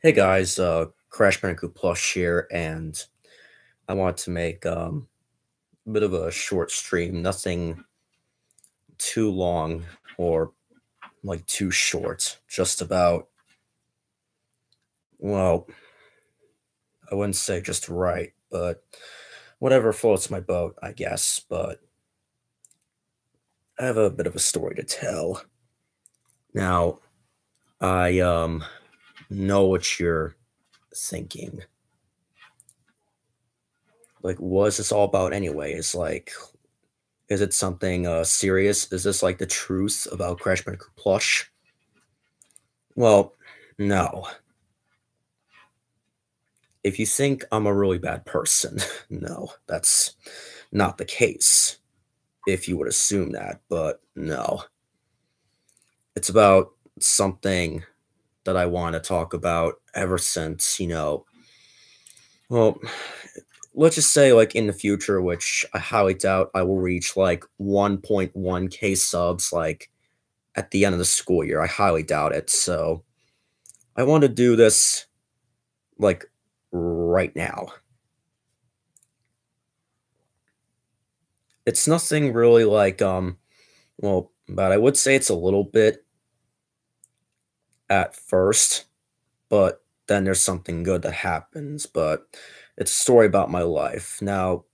Hey guys, CrashBandicootPlush here, and I want to make a bit of a short stream, nothing too long or like too short, just about, well, I wouldn't say just right, but whatever floats my boat, I guess. But I have a bit of a story to tell. Now, I know what you're thinking. Like, what is this all about anyway? Is it something serious? Is this like the truth about Crash Bandicoot Plush? Well, no. If you think I'm a really bad person, no, that's not the case. If you would assume that, but no. It's about something that I want to talk about ever since, well, let's just say like in the future, which I highly doubt I will reach like 1.1K subs like at the end of the school year. I highly doubt it. So I want to do this like right now. It's nothing really like well, but I would say it's a little bit at first, but then there's something good that happens, but it's a story about my life. Now,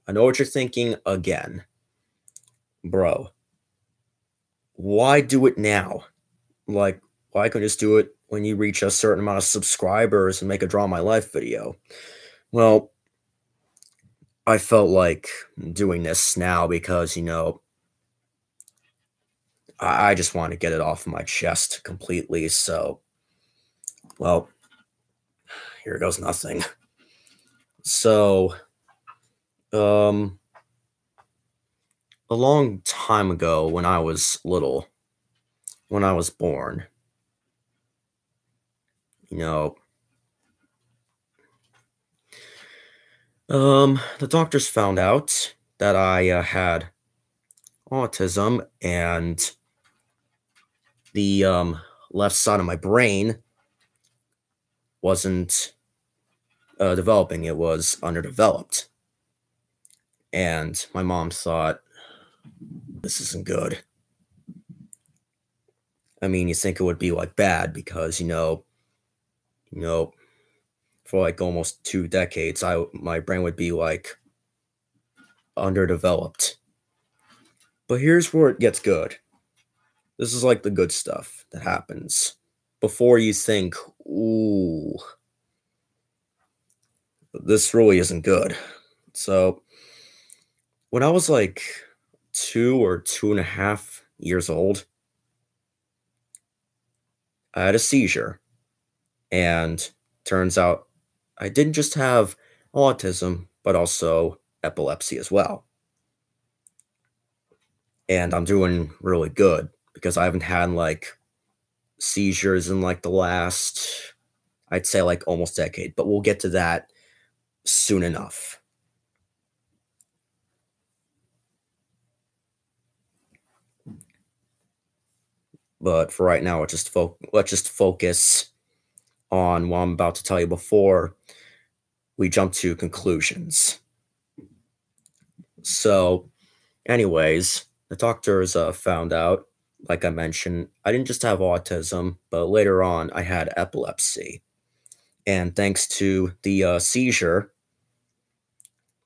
I know what you're thinking again. Bro, why do it now? Like, why couldn't you just do it when you reach a certain amount of subscribers and make a Draw My Life video? Well, I felt like doing this now because, I just want to get it off my chest completely. So, well, here goes nothing. So, um, a long time ago when I was little, when I was born, you know, the doctors found out that I had autism and the left side of my brain wasn't developing, it was underdeveloped. And my mom thought, this isn't good. I mean, you think it would be like bad because, you know, for like almost 2 decades, my brain would be like underdeveloped. But here's where it gets good. This is like the good stuff that happens before you think, ooh, this really isn't good. So, when I was like 2 or 2.5 years old, I had a seizure. And turns out I didn't just have autism, but also epilepsy as well. And I'm doing really good because I haven't had like seizures in like the last, I'd say like almost decade, but we'll get to that soon enough. But for right now, let's just focus on what I'm about to tell you before we jump to conclusions. So, anyways, the doctors found out, like I mentioned, I didn't just have autism, but later on I had epilepsy. And thanks to the seizure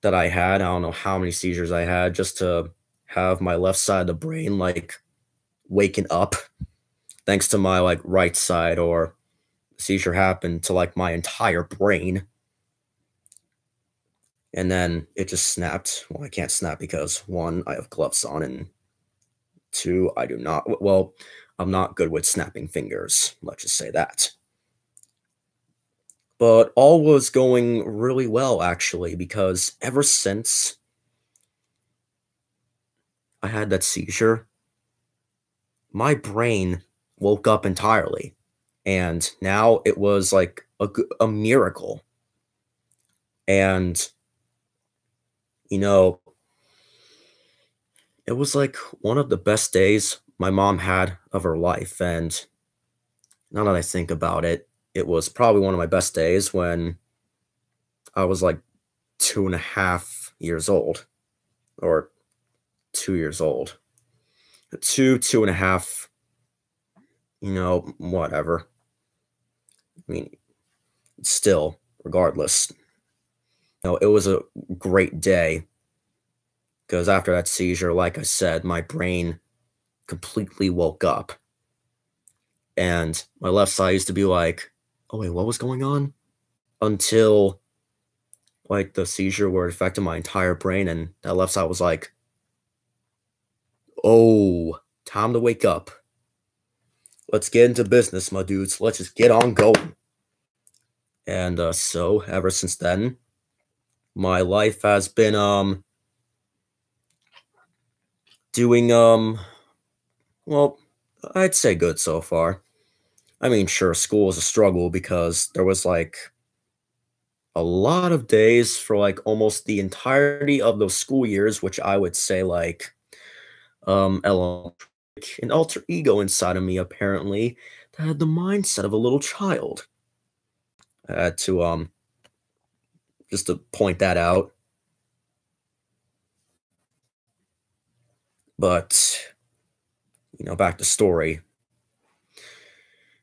that I had, I don't know how many seizures I had just to have my left side of the brain like waking up. Thanks to my like right side, or seizure happened to like my entire brain. And then it just snapped. Well, I can't snap because one, I have gloves on, and two, I do not. Well, I'm not good with snapping fingers. Let's just say that. But all was going really well, actually, because ever since I had that seizure, my brain woke up entirely. And now it was like a miracle. And, you know, it was like one of the best days my mom had of her life. And now that I think about it, it was probably one of my best days when I was like 2.5 years old, or 2 years old. Two and a half, whatever. I mean, still, regardless, it was a great day because after that seizure, like I said, my brain completely woke up. And my left side used to be like, oh, wait, what was going on? Until like the seizure where it affected my entire brain. And that left side was like, oh, time to wake up. Let's get into business, my dudes. Let's just get on going. And so ever since then, my life has been doing well, I'd say good so far. I mean, sure, school was a struggle because there was like a lot of days for like almost the entirety of those school years, which I would say like elementary, an alter ego inside of me apparently that had the mindset of a little child. I had to just to point that out. But back to story.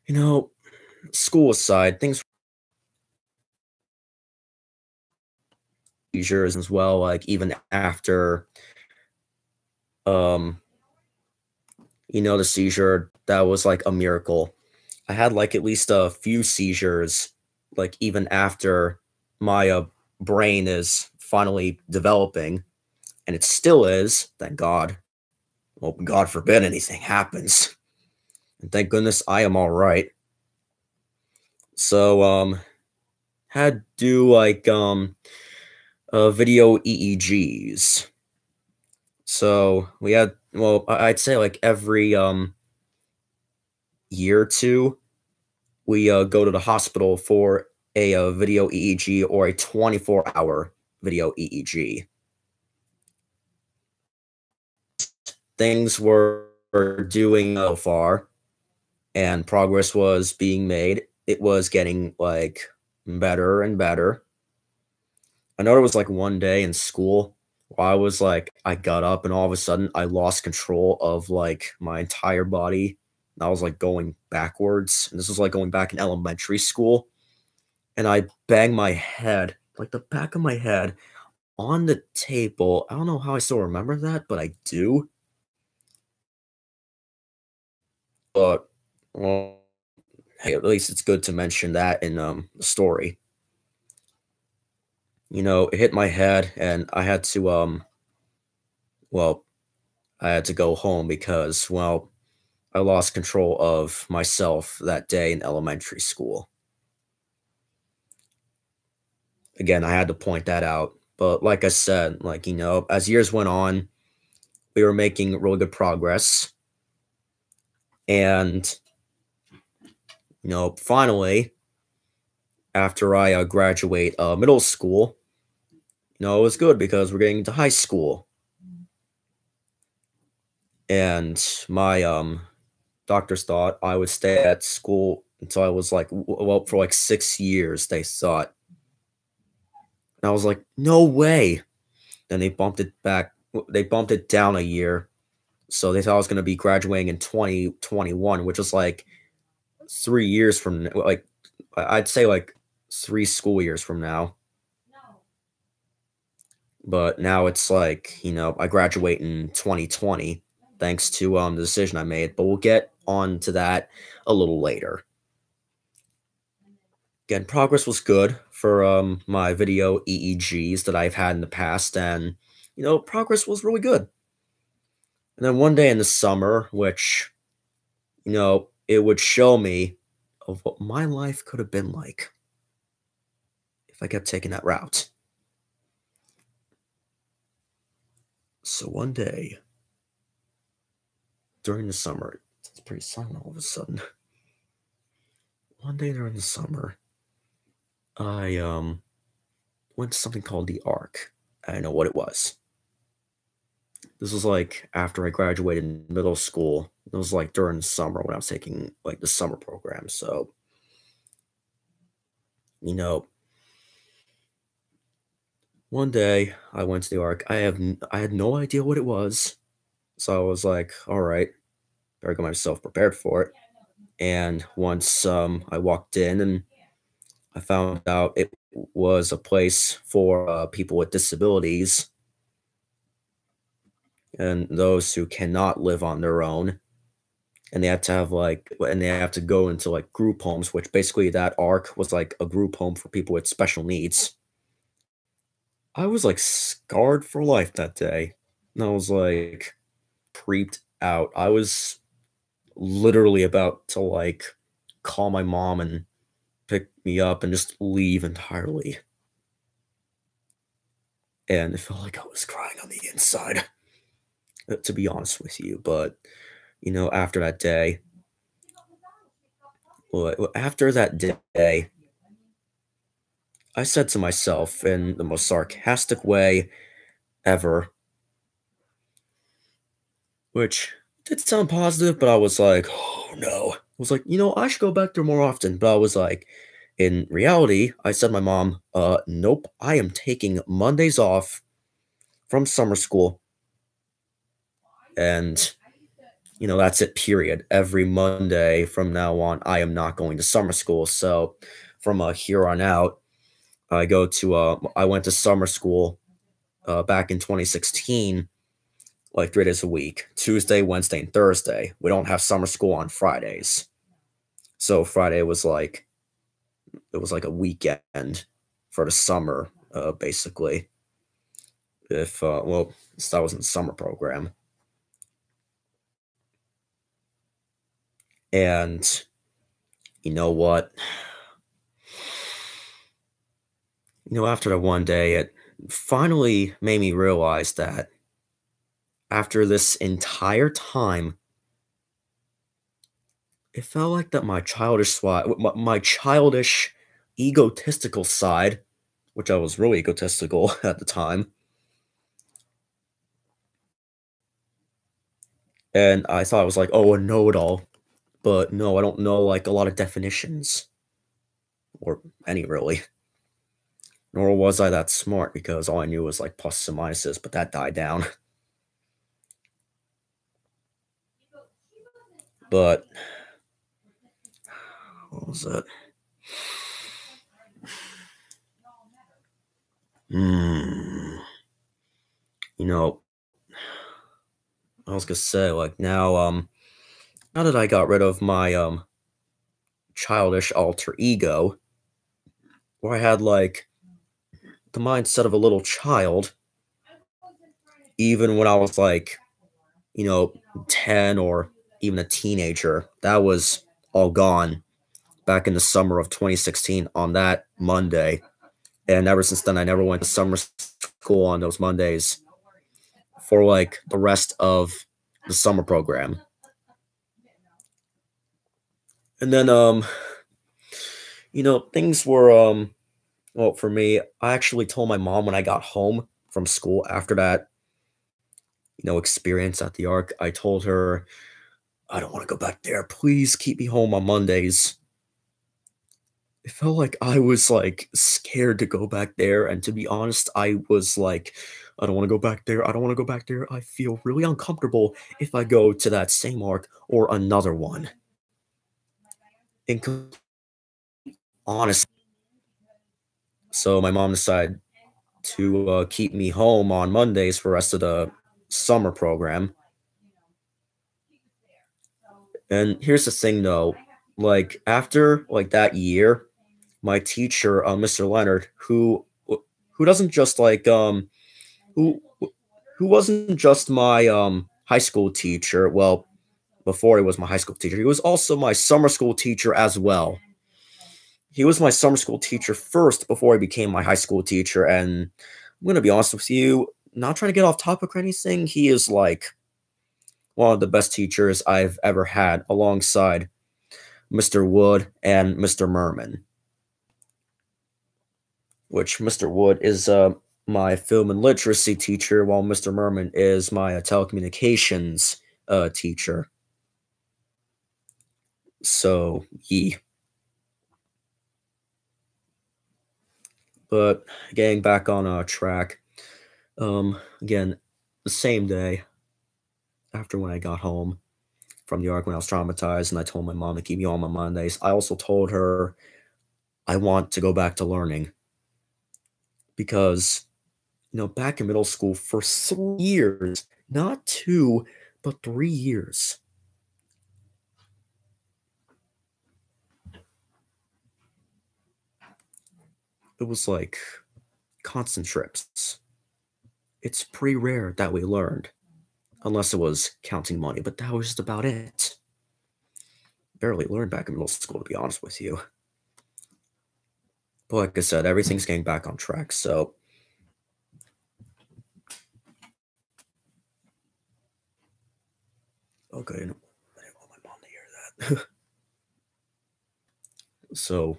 You know, school aside, things seizures as well, like even after um the seizure, that was like a miracle. I had like at least a few seizures, like even after my brain is finally developing, and it still is, thank God. Well, God forbid anything happens. And thank goodness I am all right. So, had to do like video EEGs. So we had, well, I'd say like every year or two, we go to the hospital for a video EEG or a 24-hour video EEG. Things were doing so far, and progress was being made. It was getting like better and better. I know there was like one day in school where I got up and all of a sudden I lost control of like my entire body. And I was like going backwards. And this was like going back in elementary school. And I banged my head, like the back of my head, on the table. I don't know how I still remember that, but I do. But well, hey, at least it's good to mention that in the story. It hit my head and I had to well, I had to go home because, well, I lost control of myself that day in elementary school. Again, I had to point that out. But like I said, like, as years went on, we were making really good progress. And, finally, after I graduate middle school, it was good because we're getting into high school. And my doctors thought I would stay at school until I was like, well, for like 6 years, they thought. And I was like, no way. Then they bumped it back. They bumped it down a year. So they thought I was going to be graduating in 2021, which was like 3 years from, like, I'd say like 3 school years from now. But now it's like, I graduate in 2020 thanks to the decision I made. But we'll get on to that a little later. Again, progress was good for my video EEGs that I've had in the past, and progress was really good. And then one day in the summer, which it would show me of what my life could have been like if I kept taking that route. So one day during the summer, it's pretty silent all of a sudden. One day during the summer, I went to something called the Arc. I didn't know what it was. This was like after I graduated middle school. It was like during the summer when I was taking like the summer program. So You know, one day I went to the Ark. I had no idea what it was, so I was like, "All right, better get myself prepared for it." And once I walked in and I found out it was a place for people with disabilities and those who cannot live on their own, and they have to have and they have to go into like group homes, which basically that Ark was like a group home for people with special needs. I was like scarred for life that day. And I was like creeped out. I was literally about to like call my mom and pick me up and just leave entirely. And it felt like I was crying on the inside, to be honest with you. But, after that day, after that day, I said to myself in the most sarcastic way ever, which did sound positive, but I was like, oh no. I was like, I should go back there more often. But I was like, in reality, I said to my mom, nope, I am taking Mondays off from summer school. And, that's it, period. Every Monday from now on, I am not going to summer school. So from here on out, I went to summer school back in 2016, like 3 days a week, Tuesday, Wednesday, and Thursday. We don't have summer school on Fridays. So Friday was like, it was like a weekend for the summer, basically. So that was in the summer program. And you know what? After that one day, it finally made me realize that after this entire time, it felt like that my childish, egotistical side, which I was really egotistical at the time, and I thought I was like, oh, a know-it-all, but no, I don't know like a lot of definitions or any really. Nor was I that smart because all I knew was like pluses and minuses, but that died down. But what was it? Hmm. You know, I was gonna say like now that I got rid of my childish alter ego, where I had like the mindset of a little child, even when I was like, you know, 10 or even a teenager, that was all gone back in the summer of 2016 on that Monday. And ever since then, I never went to summer school on those Mondays for like the rest of the summer program. And then, things were, well, for me, I actually told my mom when I got home from school after that, experience at the Ark. I told her, I don't want to go back there. Please keep me home on Mondays. It felt like I was like scared to go back there. And to be honest, I was like, I don't want to go back there. I don't want to go back there. I feel really uncomfortable if I go to that same Ark or another one. And honest, so my mom decided to keep me home on Mondays for the rest of the summer program. And here's the thing though, like after like that year, my teacher, Mr. Leonard, who doesn't just like who who wasn't just my high school teacher. Well, before he was my high school teacher, he was also my summer school teacher as well. He was my summer school teacher first before he became my high school teacher. And I'm gonna be honest with you, not trying to get off topic or anything. He is like one of the best teachers I've ever had, alongside Mr. Wood and Mr. Merman. Which Mr. Wood is my film and literacy teacher, while Mr. Merman is my telecommunications teacher. So, yeah. But getting back on track, again, the same day after when I got home from New York when I was traumatized and I told my mom to keep me on my Mondays, I also told her I want to go back to learning because, back in middle school for 3 years, not 2, but 3 years, it was like constant trips. It's pretty rare that we learned, unless it was counting money, but that was just about it. Barely learned back in middle school, to be honest with you. But like I said, everything's getting back on track. So, okay, I didn't want my mom to hear that. So,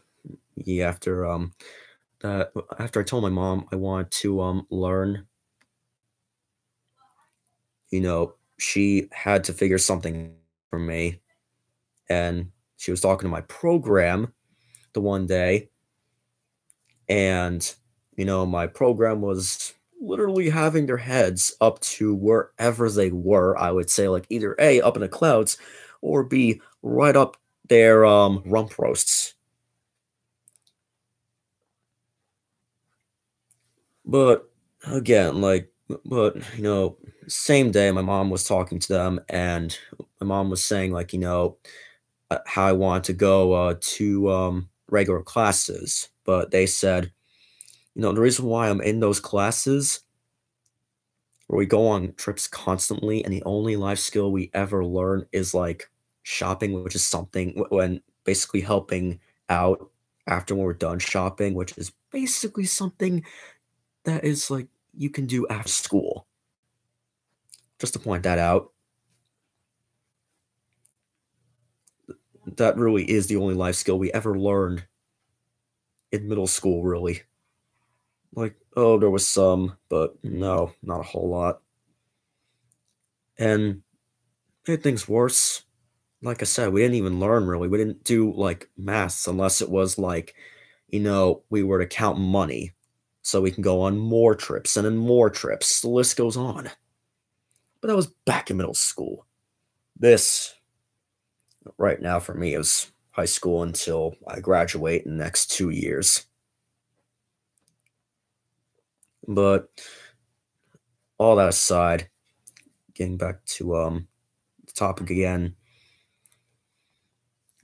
yeah, after I told my mom I wanted to learn, she had to figure something for me, and she was talking to my program the one day, and my program was literally having their heads up to wherever they were. I would say like either A, up in the clouds, or B, right up their rump roasts. But again, same day my mom was talking to them, and my mom was saying like, how I wanted to go to regular classes, but they said, the reason why I'm in those classes where we go on trips constantly, and the only life skill we ever learn is like shopping, which is something when basically helping out after when we're done shopping, which is basically something that is like you can do after school. Just to point that out, that really is the only life skill we ever learned in middle school, really. Like, oh, there was some, but no, not a whole lot. And made things worse. Like I said, we didn't even learn really. We didn't do like maths unless it was like, we were to count money so we can go on more trips and then more trips. The list goes on. But that was back in middle school. This, right now, for me, is high school until I graduate in the next 2 years. But all that aside, getting back to the topic again,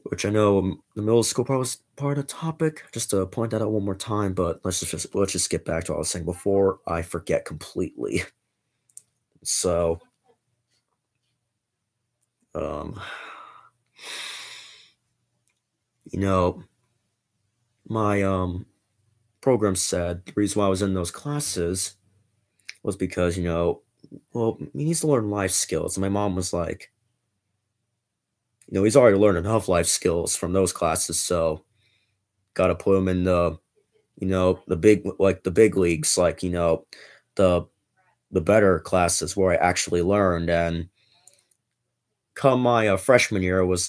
which I know the middle school part was part of the topic. Just to point that out one more time, but let's just get back to what I was saying before I forget completely. So, um, you know, my program said the reason why I was in those classes was because well, he needs to learn life skills. And my mom was like, he's already learned enough life skills from those classes, so got to put him in the big leagues, like the the better classes where I actually learned. And come my freshman year, it was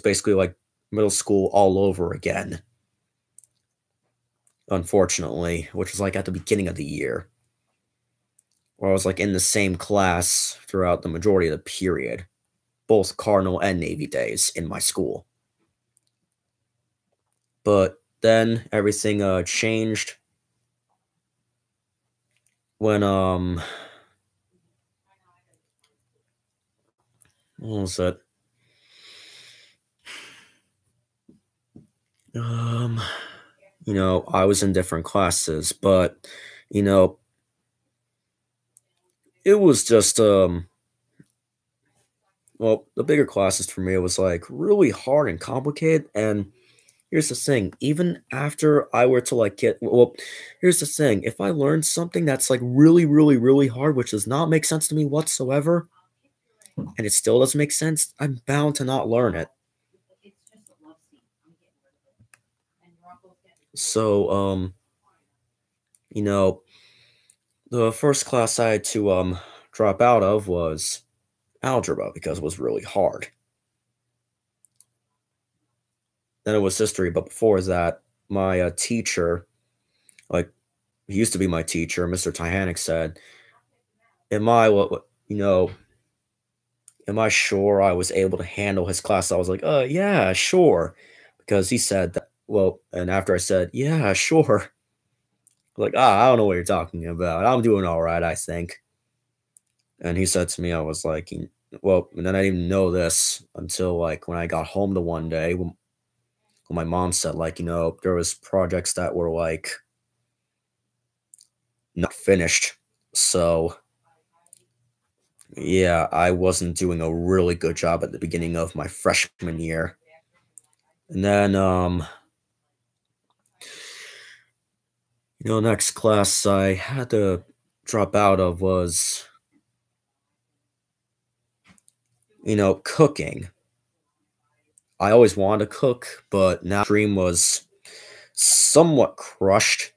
basically like middle school all over again. Unfortunately, which was like at the beginning of the year, where I was like in the same class throughout the majority of the period, both Cardinal and Navy days in my school. But then everything changed when what was it? Um, I was in different classes, but you know, it was just well, the bigger classes for me was like really hard and complicated. And here's the thing, even after I were to like here's the thing, if I learned something that's like really, really, really hard, which does not make sense to me whatsoever, and it still doesn't make sense, I'm bound to not learn it. So, you know, the first class I had to drop out of was algebra because it was really hard. Then it was history, but before that, my teacher like he used to be my teacher, Mr. Titanic said, "Am I am I sure I was able to handle his class?" I was like, yeah, sure," because he said that. Well, and after I said, "Yeah, sure," like, I don't know what you're talking about. I'm doing all right, I think. And he said to me, I was like, well, and then I didn't even know this until like when I got home the one day when my mom said like, there was projects that were like not finished. So yeah, I wasn't doing a really good job at the beginning of my freshman year. And then next class I had to drop out of was, cooking. I always wanted to cook, but now dream was somewhat crushed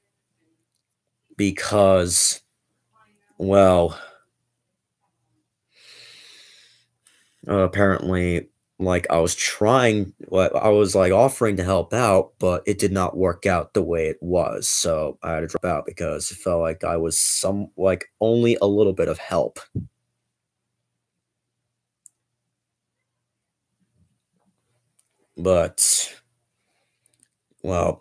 because, well, apparently, like I was like offering to help out, but it did not work out the way it was. So I had to drop out because it felt like I was like only a little bit of help. But, well,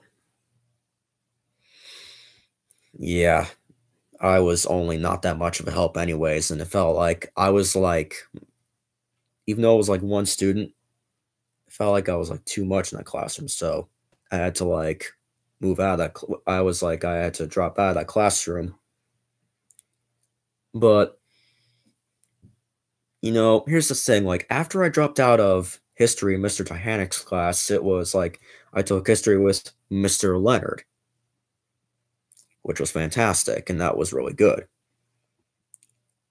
yeah, I was only not that much of a help anyways. And it felt like I was like, even though it was like one student, it felt like I was like too much in that classroom. So I had to like move out of I was like, I had to drop out of that classroom. But here's the thing, like, after I dropped out of history in Mr. Titanic's class, it was like I took history with Mr. Leonard, which was fantastic, and that was really good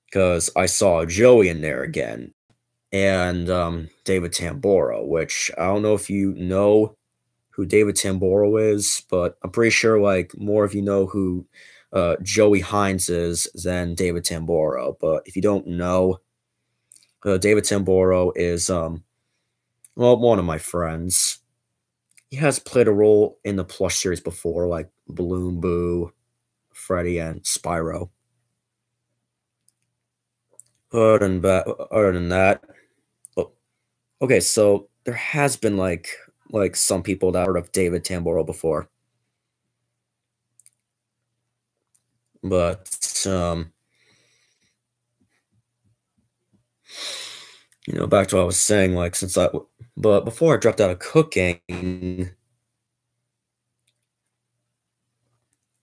because I saw Joey in there again, and David Tamboro, which I don't know if you know who David Tamboro is, but I'm pretty sure like more of you know who Joey Hines is than David Tamboro. But if you don't know, David Tamboro is well, one of my friends. He has played a role in the Plush series before, like Balloon Boo, Freddy, and Spyro. Other than that, oh, okay, so there has been like some people that heard of David Tamboro before, but back to what I was saying, like but before I dropped out of cooking,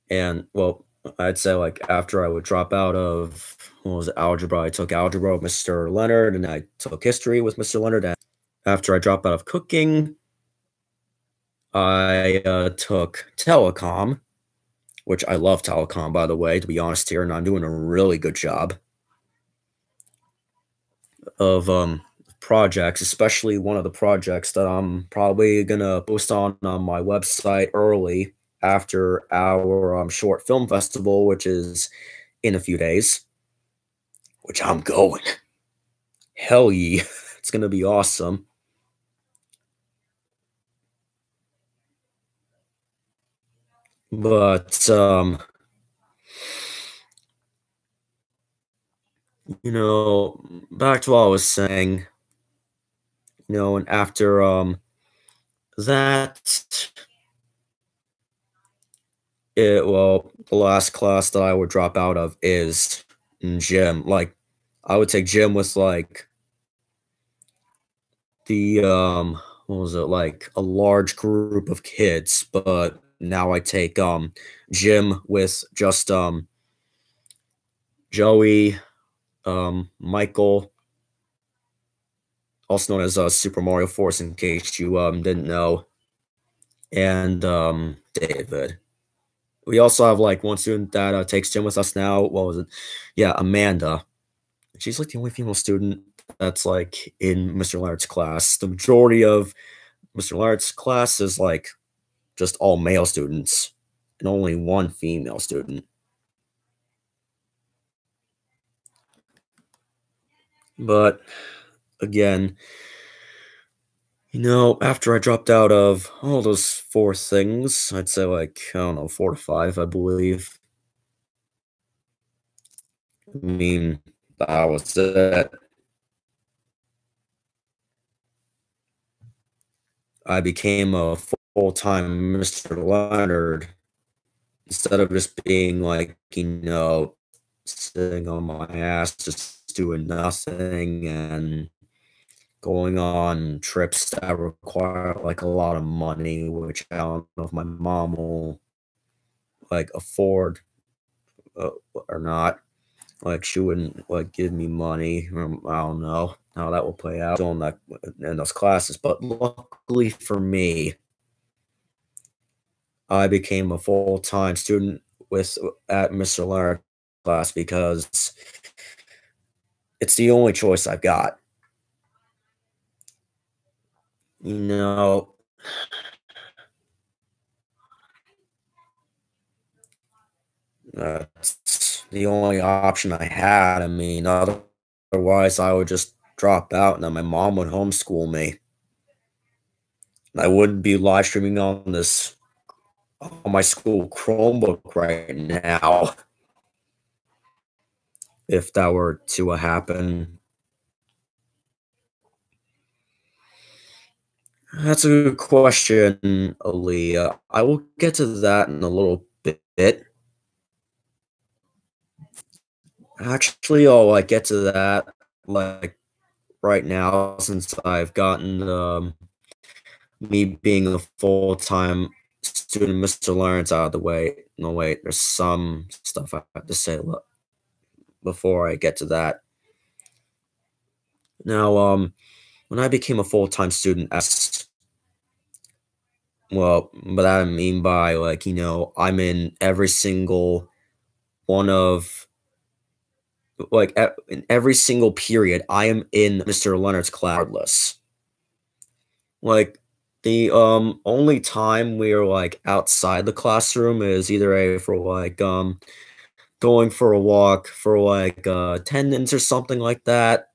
and well, I'd say like after I would drop out of what was it, algebra, I took algebra with Mr. Leonard, and I took history with Mr. Leonard. And after I dropped out of cooking, I took telecom, which I love telecom, by the way, to be honest here, and I'm doing a really good job of projects, especially one of the projects that I'm probably gonna post on my website early after our short film festival, which is in a few days, which I'm going. Hell yeah, it's gonna be awesome. But back to what I was saying, and after that, the last class that I would drop out of is gym. Like, I would take gym with like the what was it, like a large group of kids, but now I take gym with just Joey, Michael, also known as Super Mario Force, in case you didn't know, and David. We also have like one student that takes gym with us now. What was it? Yeah, Amanda. She's like the only female student that's like in Mr. Leonard's class. The majority of Mr. Leonard's class is like just all male students and only one female student. But again, After I dropped out of all those 4 things, I'd say, like, I don't know, 4 to 5, I believe. I mean, that was it. I became a full-time Mr. Leonard instead of just being, like, sitting on my ass, just doing nothing and going on trips that require, like, a lot of money, which I don't know if my mom will, like, afford, uh, or not. Like, she wouldn't, like, give me money, I don't know how that will play out on that in those classes, but luckily for me, I became a full-time student with at Mr. Leonard class because it's the only choice I've got. You know, that's the only option I had. I mean, otherwise I would just drop out and then my mom would homeschool me. I wouldn't be live streaming on my school Chromebook right now if that were to happen. That's a good question, Aaliyah. I will get to that in a little bit. Actually, I'll like get to that like right now since I've gotten me being a full-time student, Mr. Lawrence, out of the way. No, wait, there's some stuff I have to say before I get to that. Now, when I became a full-time student, as well, what I mean by like, I'm in every single one of in every single period, I am in Mr. Leonard's class regardless. Like the only time we're like outside the classroom is either for like going for a walk for like attendance or something like that.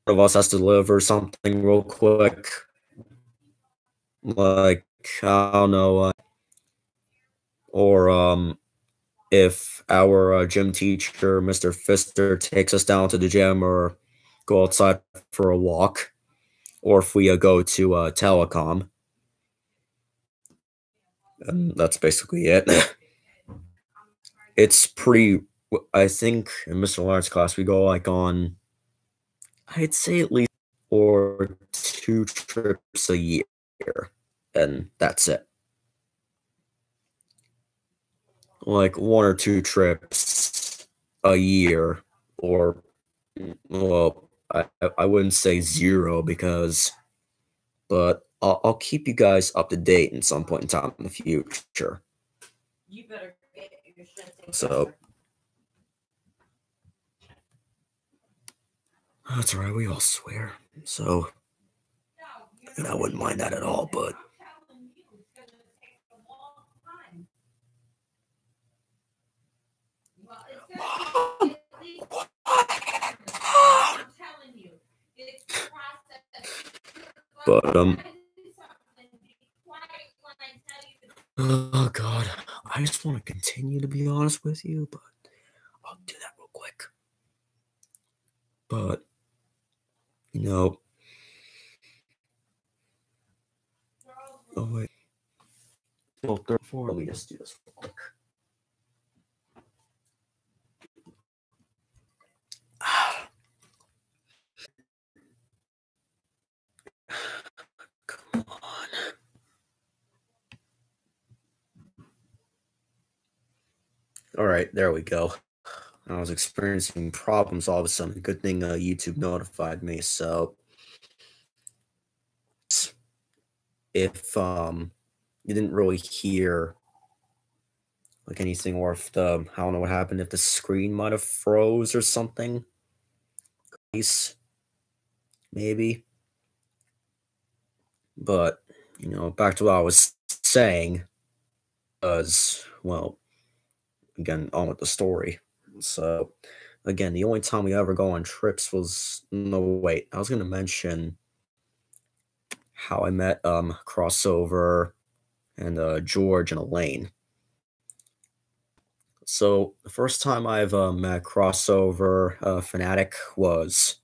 One of us has to deliver something real quick. Like I don't know, or if our gym teacher, Mr. Fister, takes us down to the gym or go outside for a walk, or if we go to telecom. And that's basically it. It's pretty. I think in Mr. Lawrence class we go like on, I'd say at least or 2 trips a year, and that's it. Like 1 or 2 trips a year, or well, I wouldn't say zero because, but I'll keep you guys up to date in some point in time in the future. So that's right, we all swear. So and I wouldn't mind that at all, but Mom, quiet down. But oh god, I just want to continue to be honest with you, but I'll do that real quick. But you know, oh wait, filter four. Let me just do this real quick. Come on. All right, there we go. I was experiencing problems all of a sudden. Good thing YouTube notified me. So if you didn't really hear like anything, or if the I don't know what happened, if the screen might have froze or something, maybe. But back to what I was saying, was well, again on with the story. So again, the only time we ever go on trips was no wait. I was gonna mention How I Met Crossover and George and Elaine. So the first time I've met Crossover Fanatic was,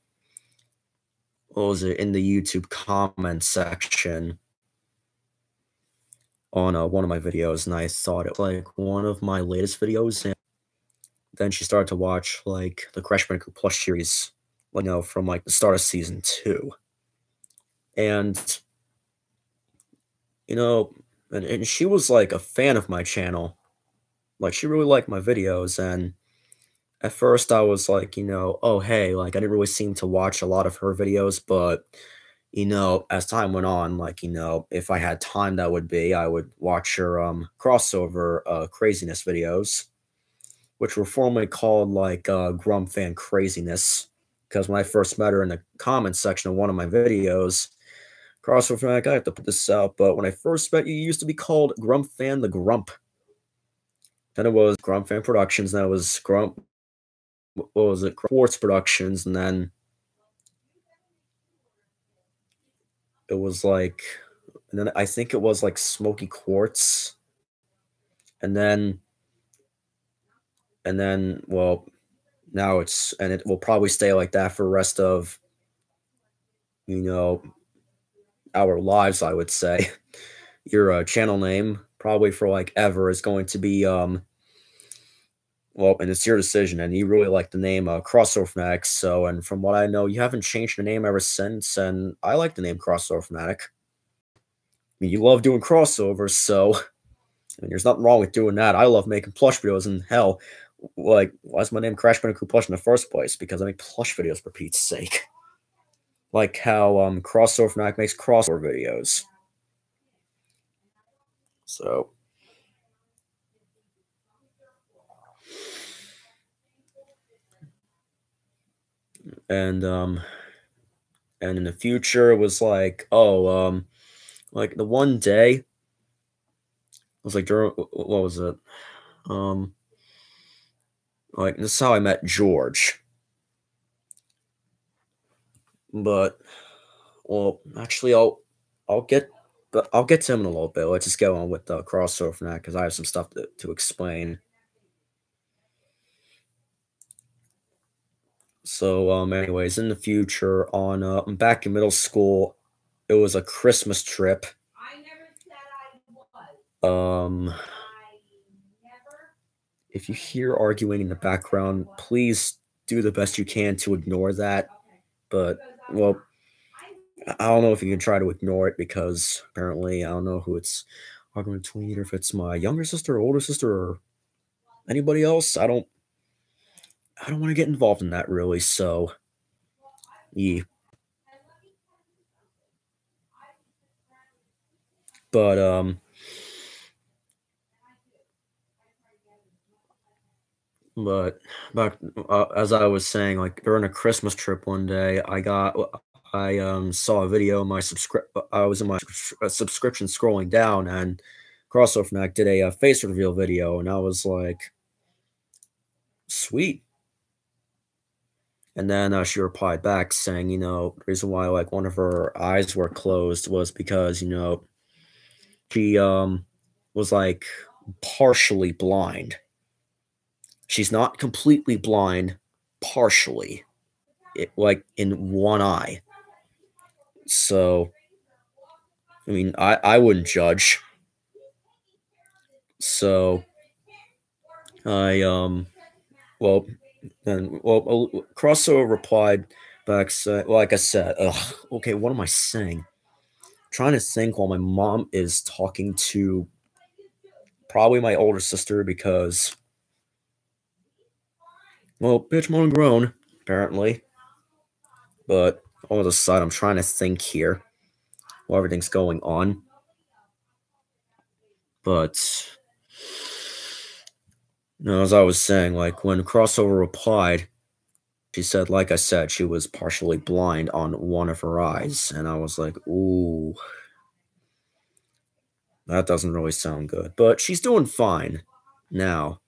what was it, in the YouTube comment section on one of my videos, and I thought it was like one of my latest videos. And then she started to watch like the Crash Bandicoot Plush series, from like the start of season 2. And you know, and she was like a fan of my channel. Like she really liked my videos, and at first I was like, oh hey, like I didn't really seem to watch a lot of her videos, but as time went on, like, if I had time I would watch her crossover craziness videos, which were formerly called like Grump Fan Craziness. Because when I first met her in the comments section of one of my videos, crossover fan, I have to put this out, but when I first met you, you used to be called Grump Fan the Grump. Then it was Grump Fan Productions, then it was Grump, what was it, Quartz Productions, and then it was like, and then I think it was like Smoky Quartz, and then, well, now and it will probably stay like that for the rest of, you know, our lives, I would say. Your channel name, probably for like ever, is going to be, well, and it's your decision, and you really like the name Crossover Fanatic, so, and from what I know, you haven't changed the name ever since, and I like the name Crossover Fanatic. I mean, you love doing crossovers, so, I mean, there's nothing wrong with doing that. I love making plush videos, and hell, like, why's my name Crash Bandicoot Plush in the first place? Because I make plush videos, for Pete's sake. Like how Crossover Fanatic makes crossover videos. So, and and in the future, it was like, oh, like the one day, it was like during, what was it? Um, like this is how I met George. But well, actually, I'll get but I'll get to him in a little bit. Let's just go on with the crossover for now because I have some stuff to explain. So, anyways, in the future, on back in middle school, it was a Christmas trip. Um, if you hear arguing in the background, please do the best you can to ignore that. But, well, I don't know if you can try to ignore it because apparently I don't know who it's arguing between, either if it's my younger sister or older sister or anybody else. I don't want to get involved in that really. So, yeah. But But but, as I was saying, like, during a Christmas trip one day, I saw a video on my I was in my subscription scrolling down, and Crossover Fanatic did a, face reveal video, and I was like, "Sweet." And then, she replied back saying, the reason why, like, one of her eyes were closed was because, she, was, like, partially blind. She's not completely blind, partially. Like in one eye. So, I mean, I wouldn't judge. So, I well Crossover replied back, like I said, ugh, okay, what am I saying? Trying to think while my mom is talking to probably my older sister because, well, bitch, mom grown apparently. But all of a sudden, I'm trying to think here while everything's going on. But no, as I was saying, like when Crossover replied, she said, like I said, she was partially blind on one of her eyes, and I was like, ooh, that doesn't really sound good. But she's doing fine now.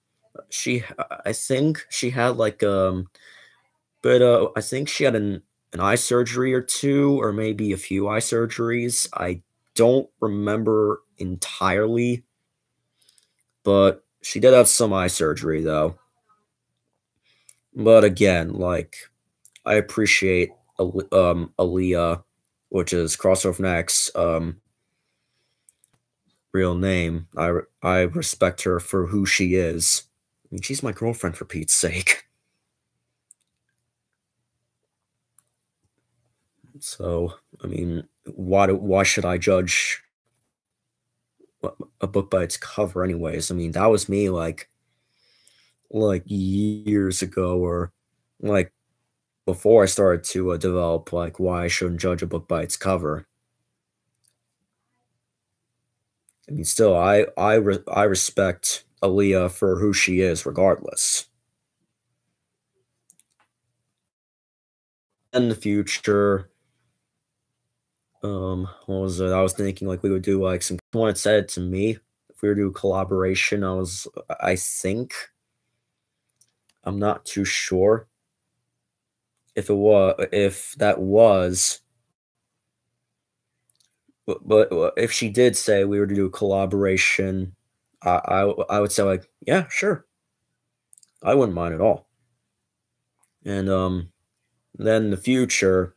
I think she had like but I think she had an an eye surgery or two, or maybe a few eye surgeries. I don't remember entirely, but she did have some eye surgery though. But again, like I appreciate Aaliyah, which is Crossover Next real name. I respect her for who she is. I mean, she's my girlfriend for Pete's sake. So, I mean, why should I judge a book by its cover anyways? I mean, that was me like years ago, or like before I started to develop like why I shouldn't judge a book by its cover. I mean, still, I respect Aaliyah for who she is, regardless. In the future, what was it? I was thinking like we would do like some. Someone had said it to me if we were to do a collaboration. I think, I'm not too sure if that was, but if she did say we were to do a collaboration, I would say like yeah, sure, I wouldn't mind at all. And then in the future,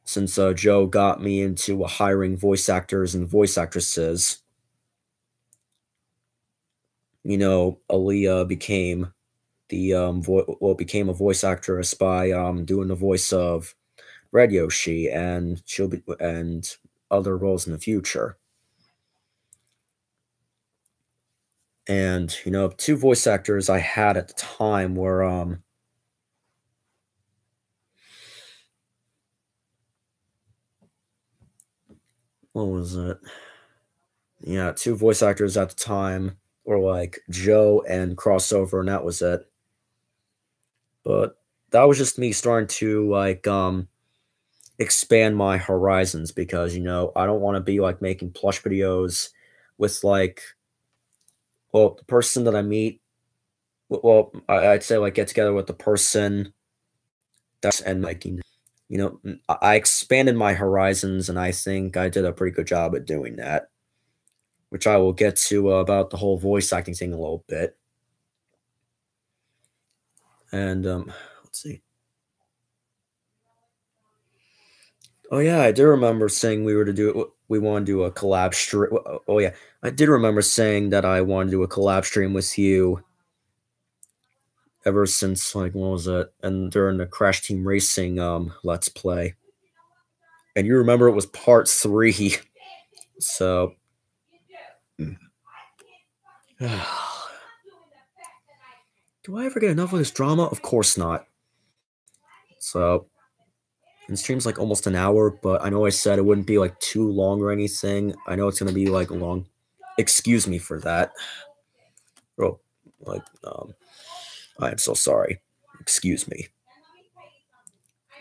since Joe got me into hiring voice actors and voice actresses, Aaliyah became became a voice actress by doing the voice of Red Yoshi, and she'll be and other roles in the future. And two voice actors I had at the time were what was it? Yeah, two voice actors at the time were like Joe and Crossover, and that was it. But that was just me starting to like expand my horizons, because I don't want to be like making plush videos with like, well, the person that I meet. Well, I'd say like get together with the person that's and like I expanded my horizons, and I think I did a pretty good job at doing that, which I will get to about the whole voice acting thing a little bit. And let's see. Oh yeah, I do remember saying we were to do we want to do a collab stream. Oh yeah, I did remember saying that I wanted to do a collab stream with you ever since like what was it? And during the Crash Team Racing Let's Play. And you remember it was part 3. So do I ever get enough of this drama? Of course not. So and stream's like almost an hour, but I know I said it wouldn't be like too long or anything. I know it's gonna be like long. Excuse me for that. Oh, like I am so sorry. Excuse me.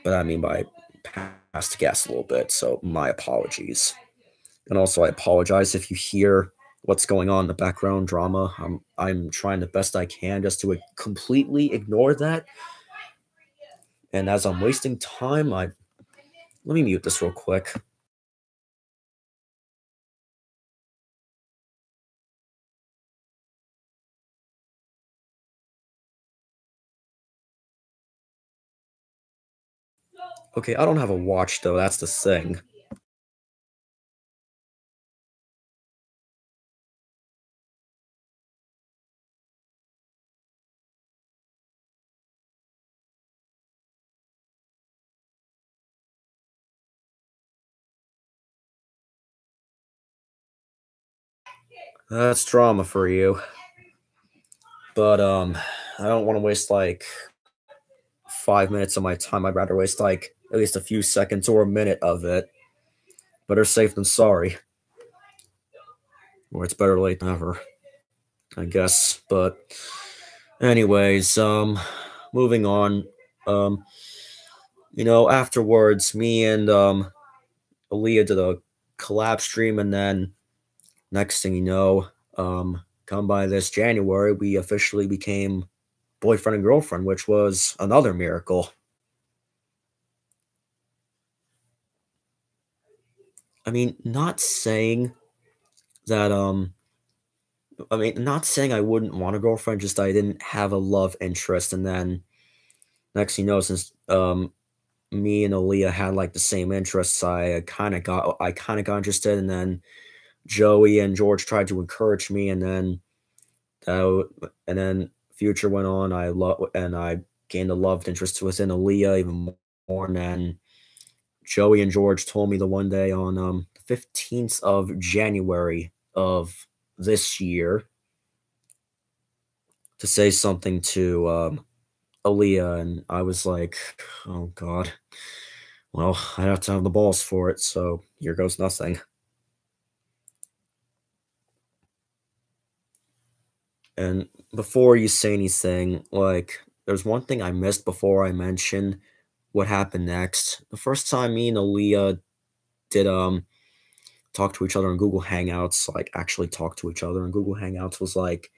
But I mean by past the gas a little bit, so my apologies. And also I apologize if you hear what's going on in the background drama. I'm trying the best I can just to completely ignore that. And as I'm wasting time, let me mute this real quick. Okay, I don't have a watch though, that's the thing. That's drama for you. But I don't want to waste like 5 minutes of my time. I'd rather waste like at least a few seconds or a minute of it. Better safe than sorry. Or it's better late than never, I guess. But anyways, moving on. Um, afterwards, me and Aaliyah did a collab stream, and then next thing you know, come by this January, we officially became boyfriend and girlfriend, which was another miracle. I mean, not saying that, not saying I wouldn't want a girlfriend, just I didn't have a love interest, and then next thing you know, since, me and Aaliyah had, like, the same interests, I kinda got interested, and then Joey and George tried to encourage me, and then and then future went on, I gained a love interest within Aaliyah even more, and then Joey and George told me the one day on, the 15th of January of this year to say something to, Aaliyah, and I was like, "Oh god. Well, I have to have the balls for it, so here goes nothing." And before you say anything, like, there's one thing I missed before I mention what happened next. The first time me and Aaliyah did, talk to each other on Google Hangouts, like, actually talk to each other on Google Hangouts was, like,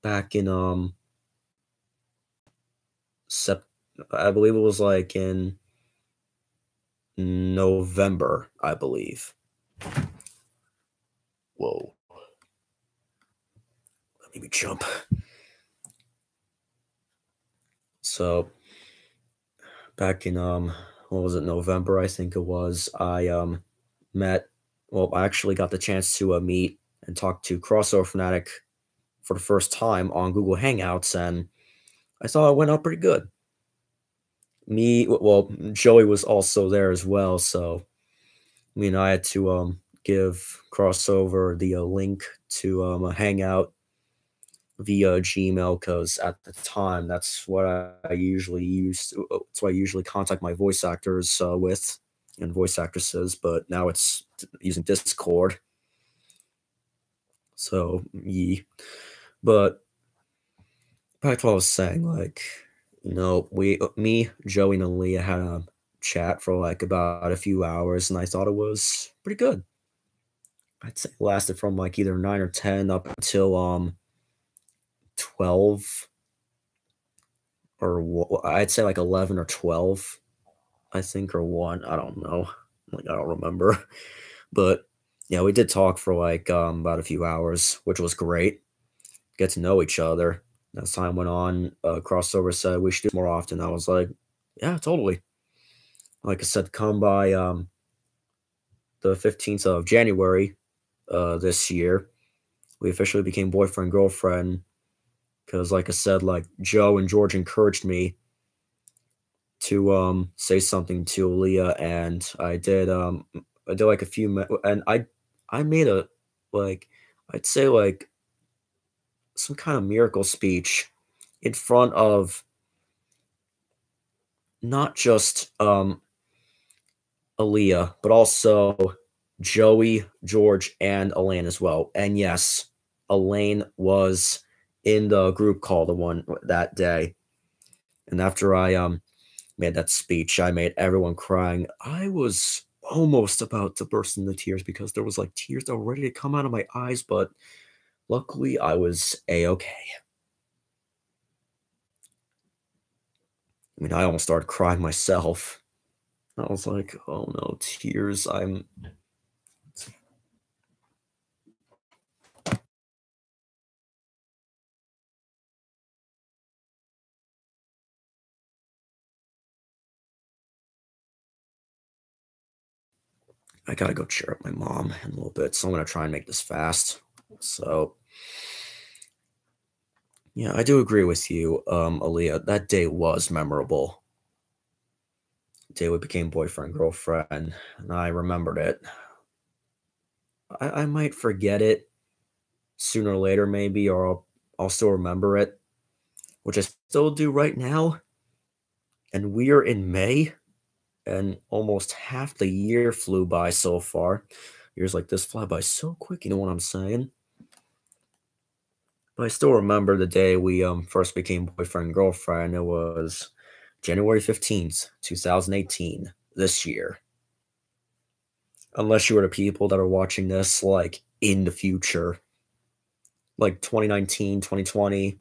back in, Sep I believe it was, like, in November, I believe. Whoa, let me jump. So, back in, what was it, November, I think it was, met I actually got the chance to, meet and talk to Crossover Fanatic for the first time on Google Hangouts, and I thought it went out pretty good. Joey was also there as well, so me and I had to, give Crossover the, link to, a Hangout via Gmail because at the time, that's what I usually use. That's what I usually contact my voice actors with and voice actresses. But now it's using Discord. So, yeah. But back to what I was saying, like, me, Joey, and Aaliyah had a chat for like about a few hours, and I thought it was pretty good. I'd say it lasted from like either 9 or 10 up until 12 I'd say like 11 or 12, I think, or 1, I don't know. Like, I don't remember. But, yeah, we did talk for, like, about a few hours, which was great. Get to know each other. As time went on, Crossover said we should do this more often. I was like, "Yeah, totally." Like I said, come by, the 15th of January, this year. We officially became boyfriend, girlfriend. Because, like I said, like, Joe and George encouraged me to, say something to Aaliyah, and I did, like, a few mi and I made a, like, I'd say, like, some kind of miracle speech in front of not just, Aaliyah, but also Joey, George, and Elaine as well, and yes, Elaine was in the group call the one that day, and after I, made that speech, I made everyone crying. I was almost about to burst into tears because there was, like, tears that were ready to come out of my eyes, but luckily, I was A-okay. I mean, I almost started crying myself. I was like, "Oh, no, tears, I gotta go cheer up my mom in a little bit, so I'm gonna try and make this fast." So, yeah, I do agree with you, Aaliyah. That day was memorable. The day we became boyfriend, girlfriend, and I remembered it. I might forget it sooner or later maybe, or I'll still remember it, which I still do right now, and we're in May, and almost half the year flew by so far. Years like this fly by so quick, you know what I'm saying? But I still remember the day we, first became boyfriend and girlfriend. It was January 15th, 2018, this year. Unless you were the people that are watching this, like, in the future, like 2019, 2020,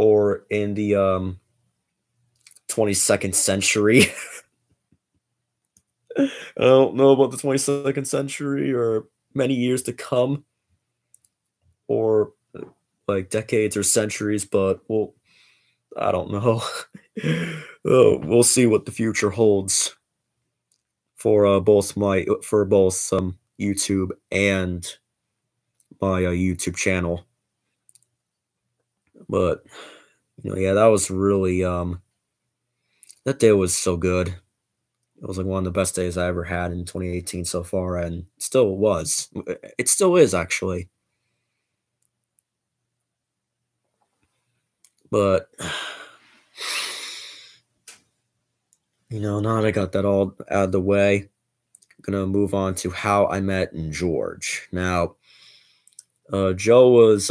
or in the, 22nd century. I don't know about the 22nd century or many years to come or like decades or centuries, but well, I don't know. We'll see what the future holds for both YouTube and my YouTube channel. But yeah, that was really that day was so good. It was like one of the best days I ever had in 2018 so far, and still was. It still is actually. But now that I got that all out of the way, I'm gonna move on to how I met George. Now, Joe was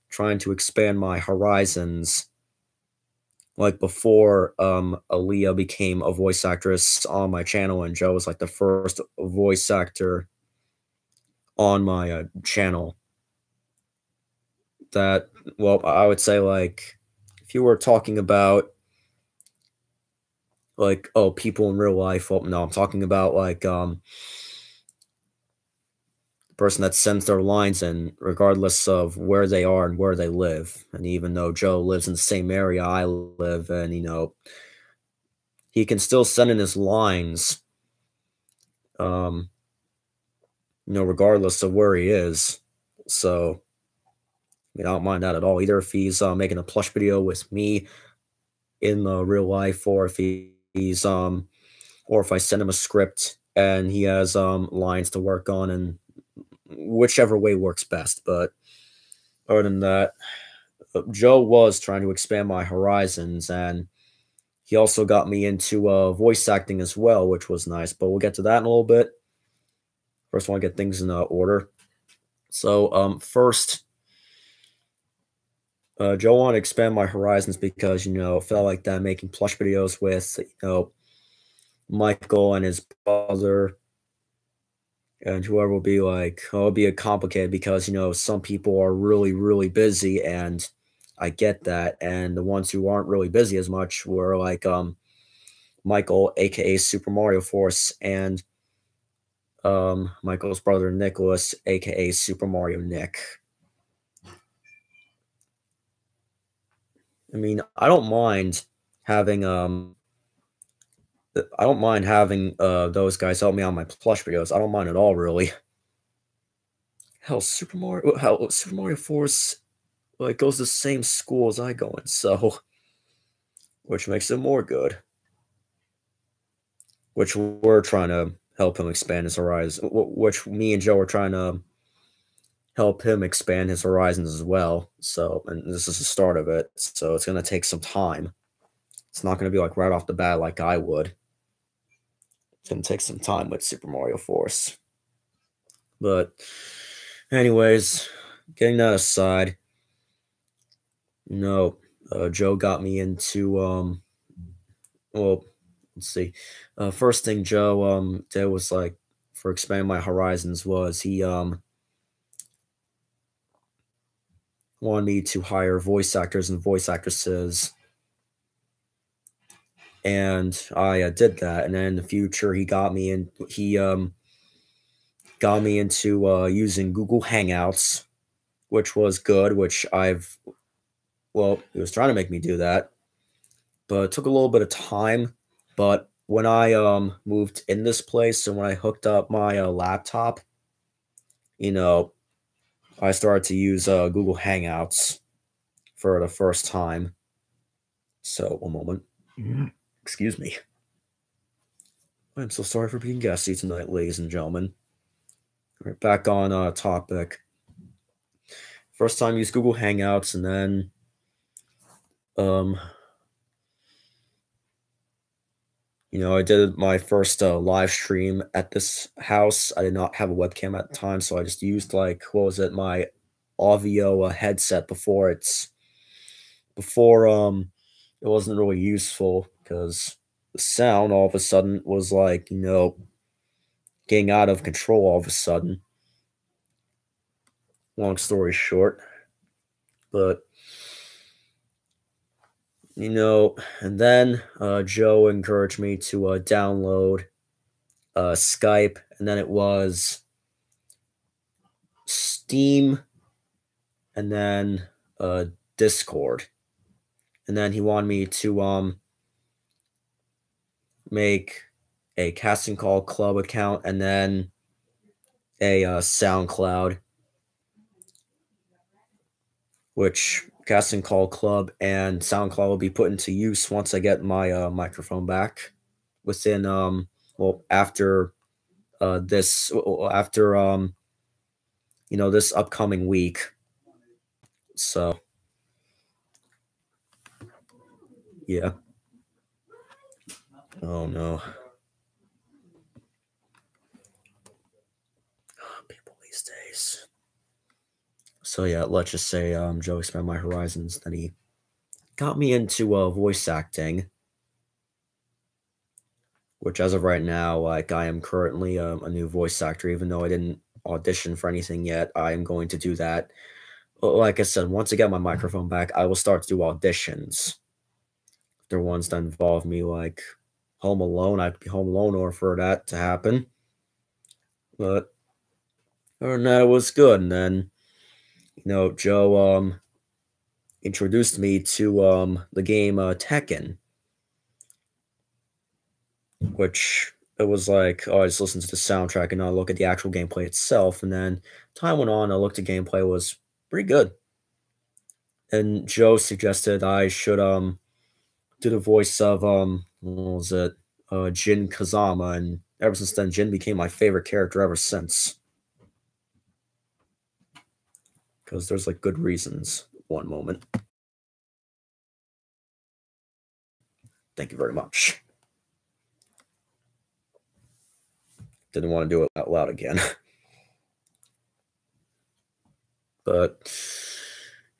trying to expand my horizons like before Aaliyah became a voice actress on my channel, and Joe was like the first voice actor on my channel that, well, I would say, like, if you were talking about like, oh, people in real life, well, no, I'm talking about like the person that sends their lines in regardless of where they are and where they live. And even though Joe lives in the same area I live, and he can still send in his lines um regardless of where he is. So, I don't mind that at all. Either if he's making a plush video with me in real life, or if or if I send him a script and he has lines to work on, and whichever way works best. But other than that, Joe was trying to expand my horizons, and he also got me into voice acting as well, which was nice. But we'll get to that in a little bit. First, I want to get things in order. So, first, Joe wanted to expand my horizons because, it felt like that making plush videos with, Michael and his brother and whoever will be like, oh, it'll be a complicated because, some people are really, really busy, and I get that. And the ones who aren't really busy as much were like Michael, aka Super Mario Force, and Michael's brother Nicholas, aka Super Mario Nick. I mean, I don't mind having those guys help me on my plush videos. I don't mind at all, really. Hell, Super Mario Force like goes to the same school as I go in, so which makes it more good. Which we're trying to help him expand his horizon. Which me and Joe are trying to help him expand his horizons as well. So, and this is the start of it. So it's gonna take some time. It's not gonna be like right off the bat like I would. It's gonna take some time with Super Mario Force. But anyways, getting that aside, Joe got me into well, let's see. First thing Joe did was like for expanding my horizons was he wanted me to hire voice actors and voice actresses, and I did that. And then in the future, he got me into using Google Hangouts, which was good. He was trying to make me do that, but it took a little bit of time. But when I moved in this place and when I hooked up my laptop, you know, I started to use Google Hangouts for the first time. So, one moment. Excuse me. I'm so sorry for being gassy tonight, ladies and gentlemen. Right, back on topic. First time used Google Hangouts, and then um, I did my first live stream at this house. I did not have a webcam at the time, so I just used like what was it, my Audio headset before it wasn't really useful because the sound all of a sudden was like getting out of control all of a sudden. Long story short, but and then Joe encouraged me to download Skype, and then it was Steam, and then Discord. And then he wanted me to make a casting call club account and then a SoundCloud, which casting call club and SoundCloud will be put into use once I get my microphone back within well after this after this upcoming week. So yeah. Oh no. People these days. So yeah, let's just say Joe expanded my horizons. Then he got me into voice acting, which as of right now, like I am currently a new voice actor, even though I didn't audition for anything yet. I am going to do that. Like I said, once I get my microphone back, I will start to do auditions. If they're ones that involve me, like Home Alone, I'd be Home Alone or for that to happen. But other than that, it was good. And then, Joe introduced me to the game Tekken, which it was like, oh, I just listened to the soundtrack and I look at the actual gameplay itself. And then time went on, I looked at gameplay, was pretty good. And Joe suggested I should do the voice of what was it? Jin Kazama, and ever since then Jin became my favorite character ever since. Because there's like good reasons. One moment. Thank you very much. Didn't want to do it out loud again. But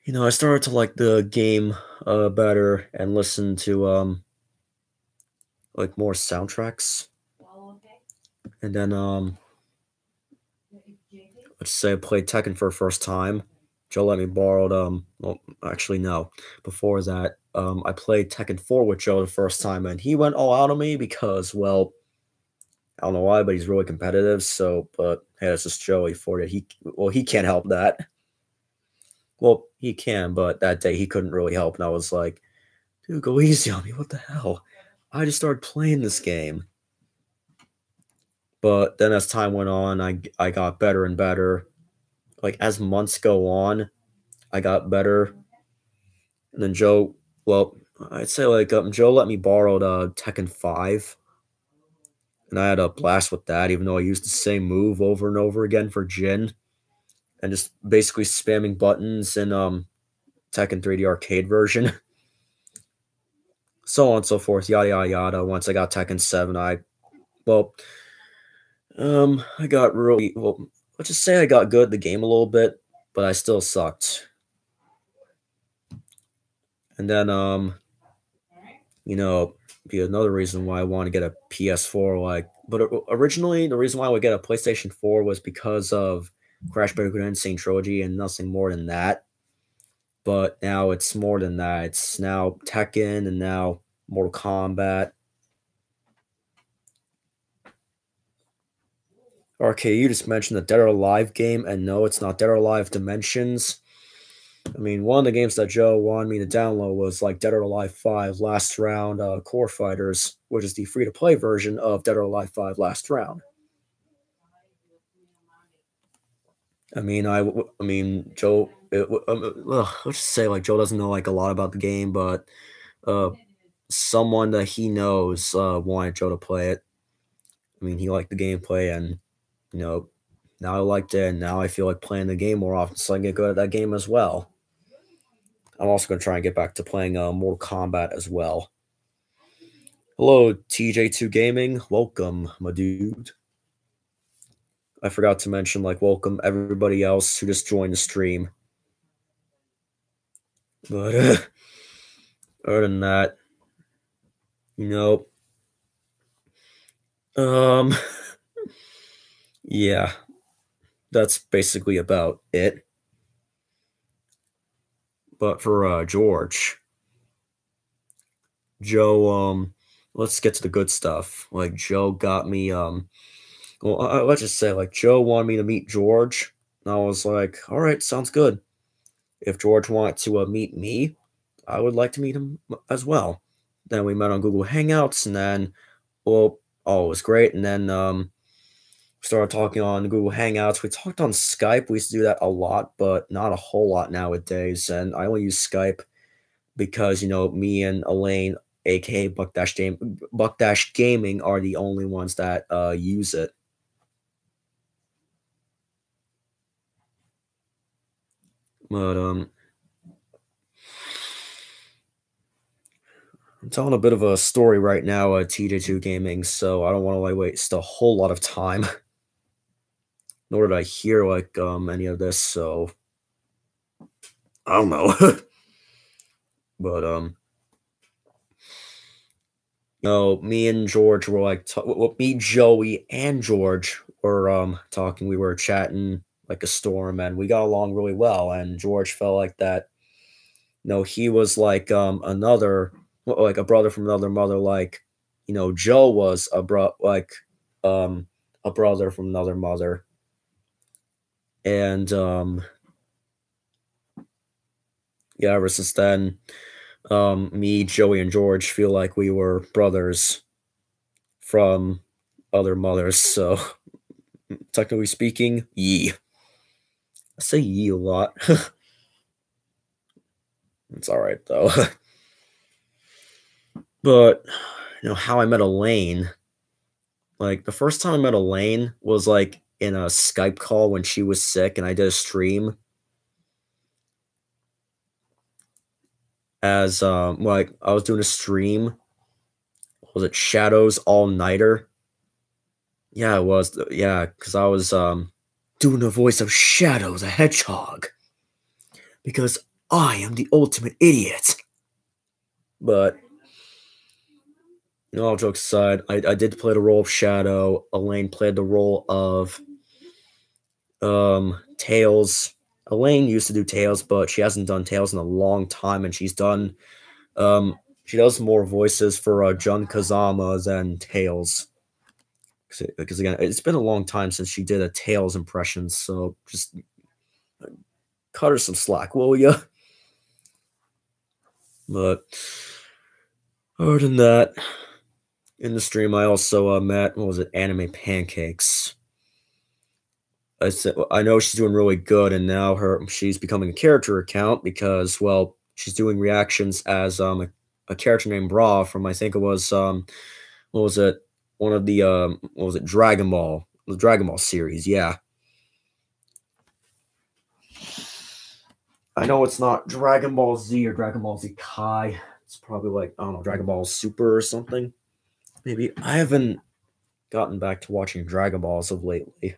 I started to like the game better and listen to like more soundtracks. And then let's say I played Tekken for the first time. Joe let me borrow well, actually no. Before that, I played Tekken 4 with Joe the first time, and he went all out on me because, well, I don't know why, but he's really competitive. So, but hey, it's just Joey for it. He can't help that. Well, he can, but that day he couldn't really help, and I was like, dude, go easy on me. What the hell? I just started playing this game. But then as time went on, I got better and better. Like as months go on, I got better. And then Joe, well, I'd say like Joe let me borrow Tekken 5. And I had a blast with that, even though I used the same move over and over again for Jin. And just basically spamming buttons in Tekken 3D arcade version. So on and so forth, yada yada yada. Once I got Tekken 7, I got really let's just say I got good at the game a little bit, but I still sucked. And then be another reason why I want to get a PS4. But originally the reason why I would get a PlayStation 4 was because of Crash Bandicoot Insane Trilogy and nothing more than that. But now it's more than that. It's now Tekken and now Mortal Kombat. Okay, you just mentioned the Dead or Alive game, and no, it's not Dead or Alive Dimensions. I mean, one of the games that Joe wanted me to download was like Dead or Alive 5 Last Round Core Fighters, which is the free-to-play version of Dead or Alive 5 Last Round. I mean, Joe. Let's just say like Joe doesn't know like a lot about the game, but someone that he knows wanted Joe to play it. I mean, he liked the gameplay, and now I liked it, and now I feel like playing the game more often, so I can get good at that game as well. I'm also going to try and get back to playing Mortal Kombat as well. Hello, TJ2 Gaming. Welcome, my dude. I forgot to mention, like, welcome everybody else who just joined the stream. But other than that, yeah, that's basically about it. But for Joe, let's get to the good stuff. Like Joe got me well, let's just say like Joe wanted me to meet George, and I was like, all right, sounds good. If George wanted to meet me, I would like to meet him as well. Then we met on Google Hangouts, and then well, all was great. And then started talking on Google Hangouts. We talked on Skype. We used to do that a lot, but not a whole lot nowadays. And I only use Skype because me and Elaine, aka Buck Dash Gaming, are the only ones that use it. But I'm telling a bit of a story right now at TJ2 Gaming, so I don't want to like waste a whole lot of time. Nor did I hear like any of this, so I don't know. But no, me and George were like, well, me, Joey, and George were talking. We were chatting like a storm, and we got along really well. And George felt like that. No, he was like another, like a brother from another mother. Like Joe was um a brother from another mother. And yeah, ever since then, me, Joey, and George feel like we were brothers from other mothers. So technically speaking, ye. I say ye a lot. It's all right though. But how I met Elaine. Like the first time I met Elaine was like in a Skype call when she was sick, and I did a stream as like I was doing a stream. Was it Shadows All Nighter? Yeah, it was. Yeah, because I was doing the voice of Shadow the Hedgehog because I am the ultimate idiot. But all jokes aside, I did play the role of Shadow. Elaine played the role of Tails. Elaine used to do Tails, but she hasn't done Tails in a long time, and she does more voices for Jun Kazama than Tails. Because again, it's been a long time since she did a Tails impression, so just cut her some slack, will ya? But other than that, in the stream, I also met, what was it, Anime Pancakes. I know she's doing really good, and now she's becoming a character account because, well, she's doing reactions as a character named Bra from, I think it was what was it, one of the what was it, the Dragon Ball series. Yeah, I know it's not Dragon Ball Z or Dragon Ball Z Kai. It's probably like, I don't know, Dragon Ball Super or something. Maybe I haven't gotten back to watching Dragon Balls of lately.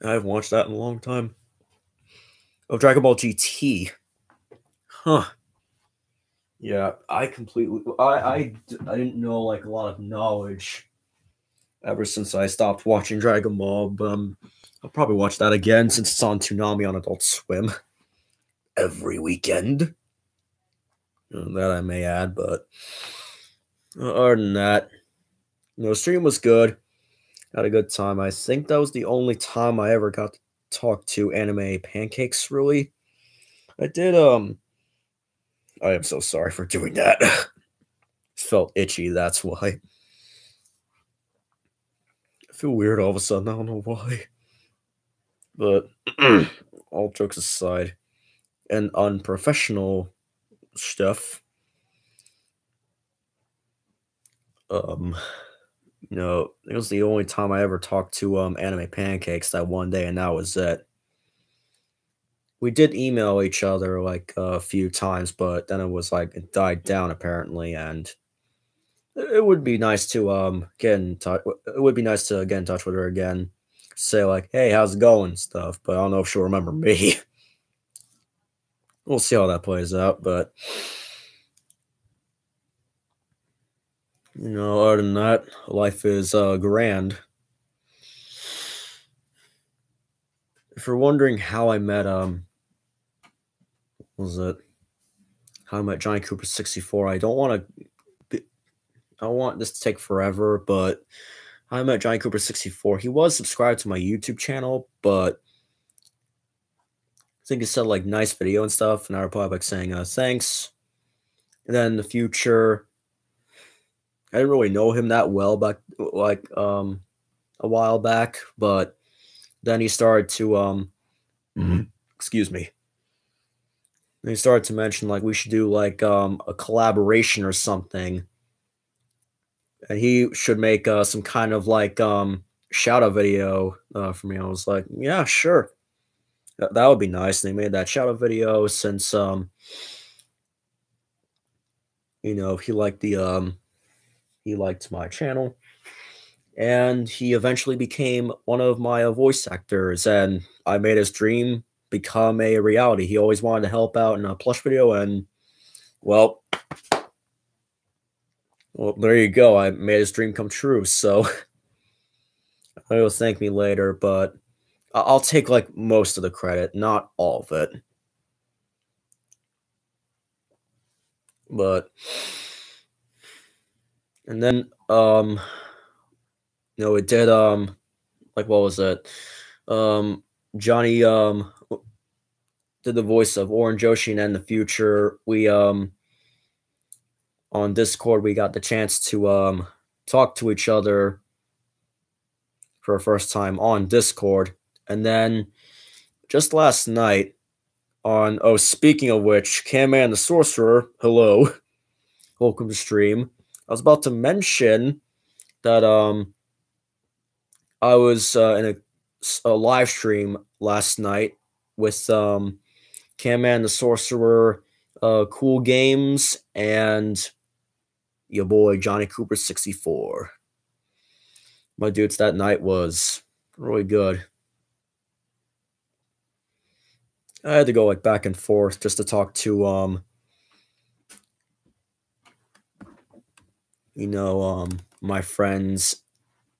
I haven't watched that in a long time. Oh, Dragon Ball GT. Huh. Yeah, I didn't know like a lot of knowledge ever since I stopped watching Dragon Ball, but I'll probably watch that again since it's on Toonami on Adult Swim every weekend. That I may add, but other than that, the stream was good. Had a good time. I think that was the only time I ever got to talk to Anime Pancakes, really. I did, I am so sorry for doing that. Felt itchy, that's why. I feel weird all of a sudden, I don't know why. But all jokes aside, and unprofessional stuff, it was the only time I ever talked to Anime Pancakes that one day, and that was it. We did email each other like a few times, but then it was like it died down apparently, and it would be nice to get in touch. It would be nice to get in touch with her again, say like, "Hey, how's it going?" stuff. But I don't know if she'll remember me. We'll see how that plays out. But other than that, life is grand. If you're wondering how I met what was it? how I met Johnny Cooper 64. I don't want to. I don't want this to take forever, but how I met Johnny Cooper 64. He was subscribed to my YouTube channel, but I think he said like nice video and stuff, and I replied back saying thanks. And then in the future, I didn't really know him that well back like a while back, but then he started to excuse me. Then he started to mention like we should do like a collaboration or something. And he should make some kind of like shout out video for me. I was like, yeah, sure. That would be nice. And they made that shout out video since you know, he liked my channel, and he eventually became one of my voice actors, and I made his dream become a reality. He always wanted to help out in a plush video, and well, there you go. I made his dream come true. So he'll thank me later, but I'll take like most of the credit, not all of it. But and then you know, it did like what was it? Johnny did the voice of Orange Ocean, and in the future we on Discord we got the chance to talk to each other for the first time on Discord. And then just last night on speaking of which, Camman the Sorcerer, hello. Welcome to stream. I was about to mention that I was in a live stream last night with Camman the Sorcerer, Cool Games, and your boy Johnny Cooper 64. My dudes, that night was really good. I had to go like back and forth just to talk to you know, my friends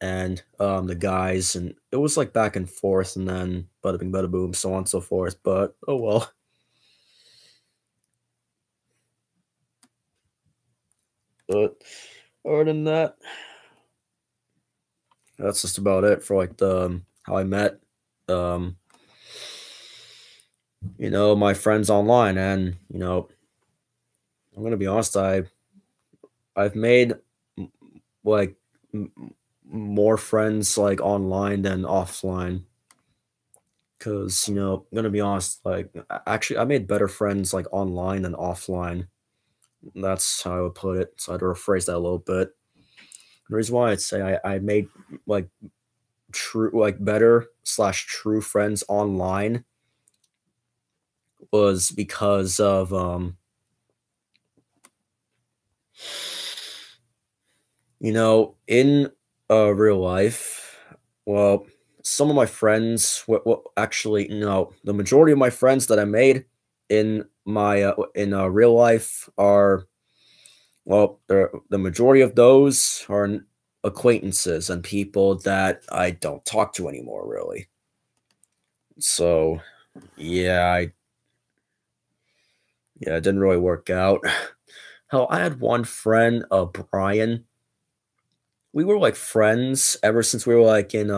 and the guys, and it was like back and forth, and then bada bing bada boom, so on and so forth. But oh well. But other than that, that's just about it for like the how I met um you know, my friends online. And you know, I'm gonna be honest, I've made like more friends like online than offline, because you know, I'm gonna be honest, like actually I made better friends like online than offline. That's how I would put it, so I'd rephrase that a little bit. The reason why I'd say I made like true like better slash true friends online was because of you know, in real life, well, some of my friends, well, actually, no, the majority of my friends that I made in my real life are, well, the majority of those are acquaintances and people that I don't talk to anymore, really. So, yeah, it didn't really work out. Hell, I had one friend, Brian. We were like friends ever since we were like in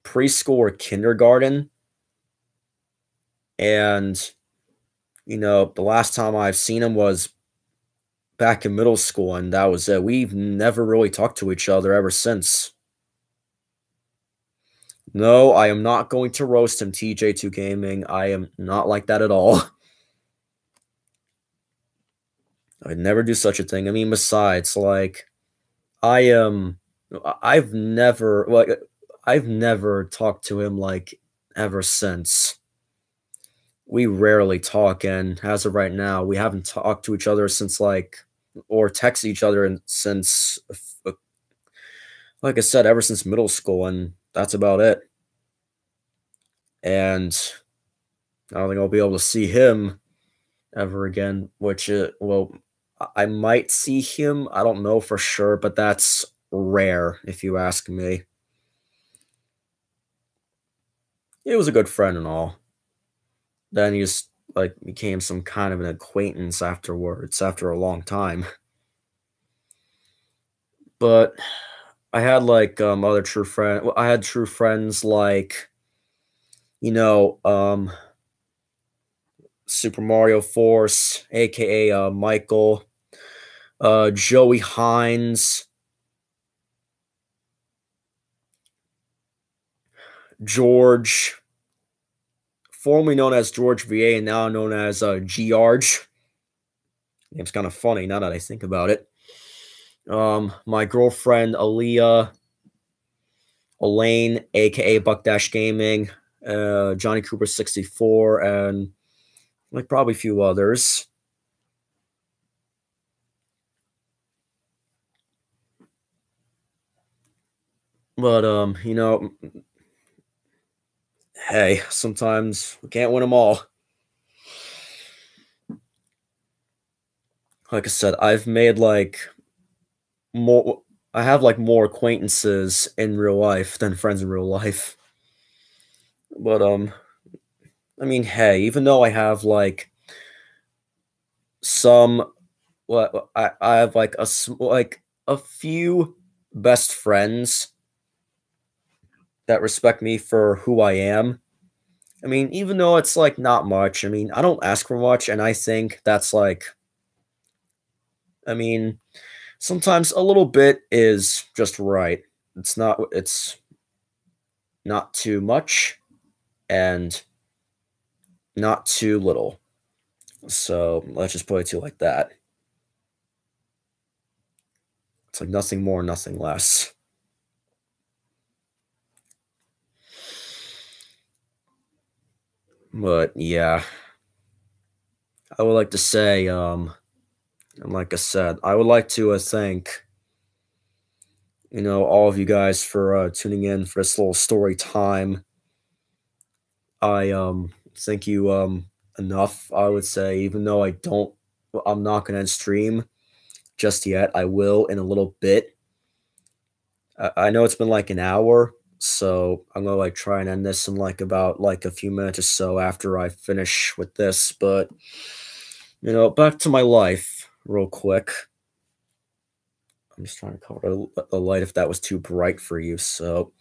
preschool or kindergarten. And you know, the last time I've seen him was back in middle school, and that was it. We've never really talked to each other ever since. No, I am not going to roast him, TJ2 Gaming. I am not like that at all. I'd never do such a thing. I mean, besides, like, I am, I've never talked to him like ever since. We rarely talk, and as of right now, we haven't talked to each other since like, or texted each other and since, like I said, ever since middle school, and that's about it. And I don't think I'll be able to see him ever again, which, well, I might see him. I don't know for sure, but that's rare if you ask me. He was a good friend and all. Then he just like became some kind of an acquaintance afterwards after a long time. But I had like other true friend. Well, I had true friends like you know Super Mario Force, aka Michael, Joey Hines, George, formerly known as George VA and now known as George. Name's kind of funny now that I think about it. My girlfriend Aaliyah, Elaine, aka Buck Dash Gaming, Johnny Cooper 64, and like probably a few others. But hey, sometimes we can't win them all. Like I said, I've made like more. I have like more acquaintances in real life than friends in real life. But I mean, hey, even though I have like some, what I have like like a few best friends that respect me for who I am. I mean, even though it's like not much, I mean, I don't ask for much, and I think that's like, I mean, sometimes a little bit is just right. It's not too much and not too little. So let's just put it to you like that. It's like nothing more, nothing less. But yeah, I would like to say, and like I said, I would like to thank all of you guys for tuning in for this little story time. I thank you enough. I would say, even though I'm not gonna end stream just yet. I will in a little bit. I know it's been like an hour, so I'm gonna like try and end this in like about like a few minutes or so after I finish with this. But back to my life real quick. I'm just trying to cover the light if that was too bright for you. So,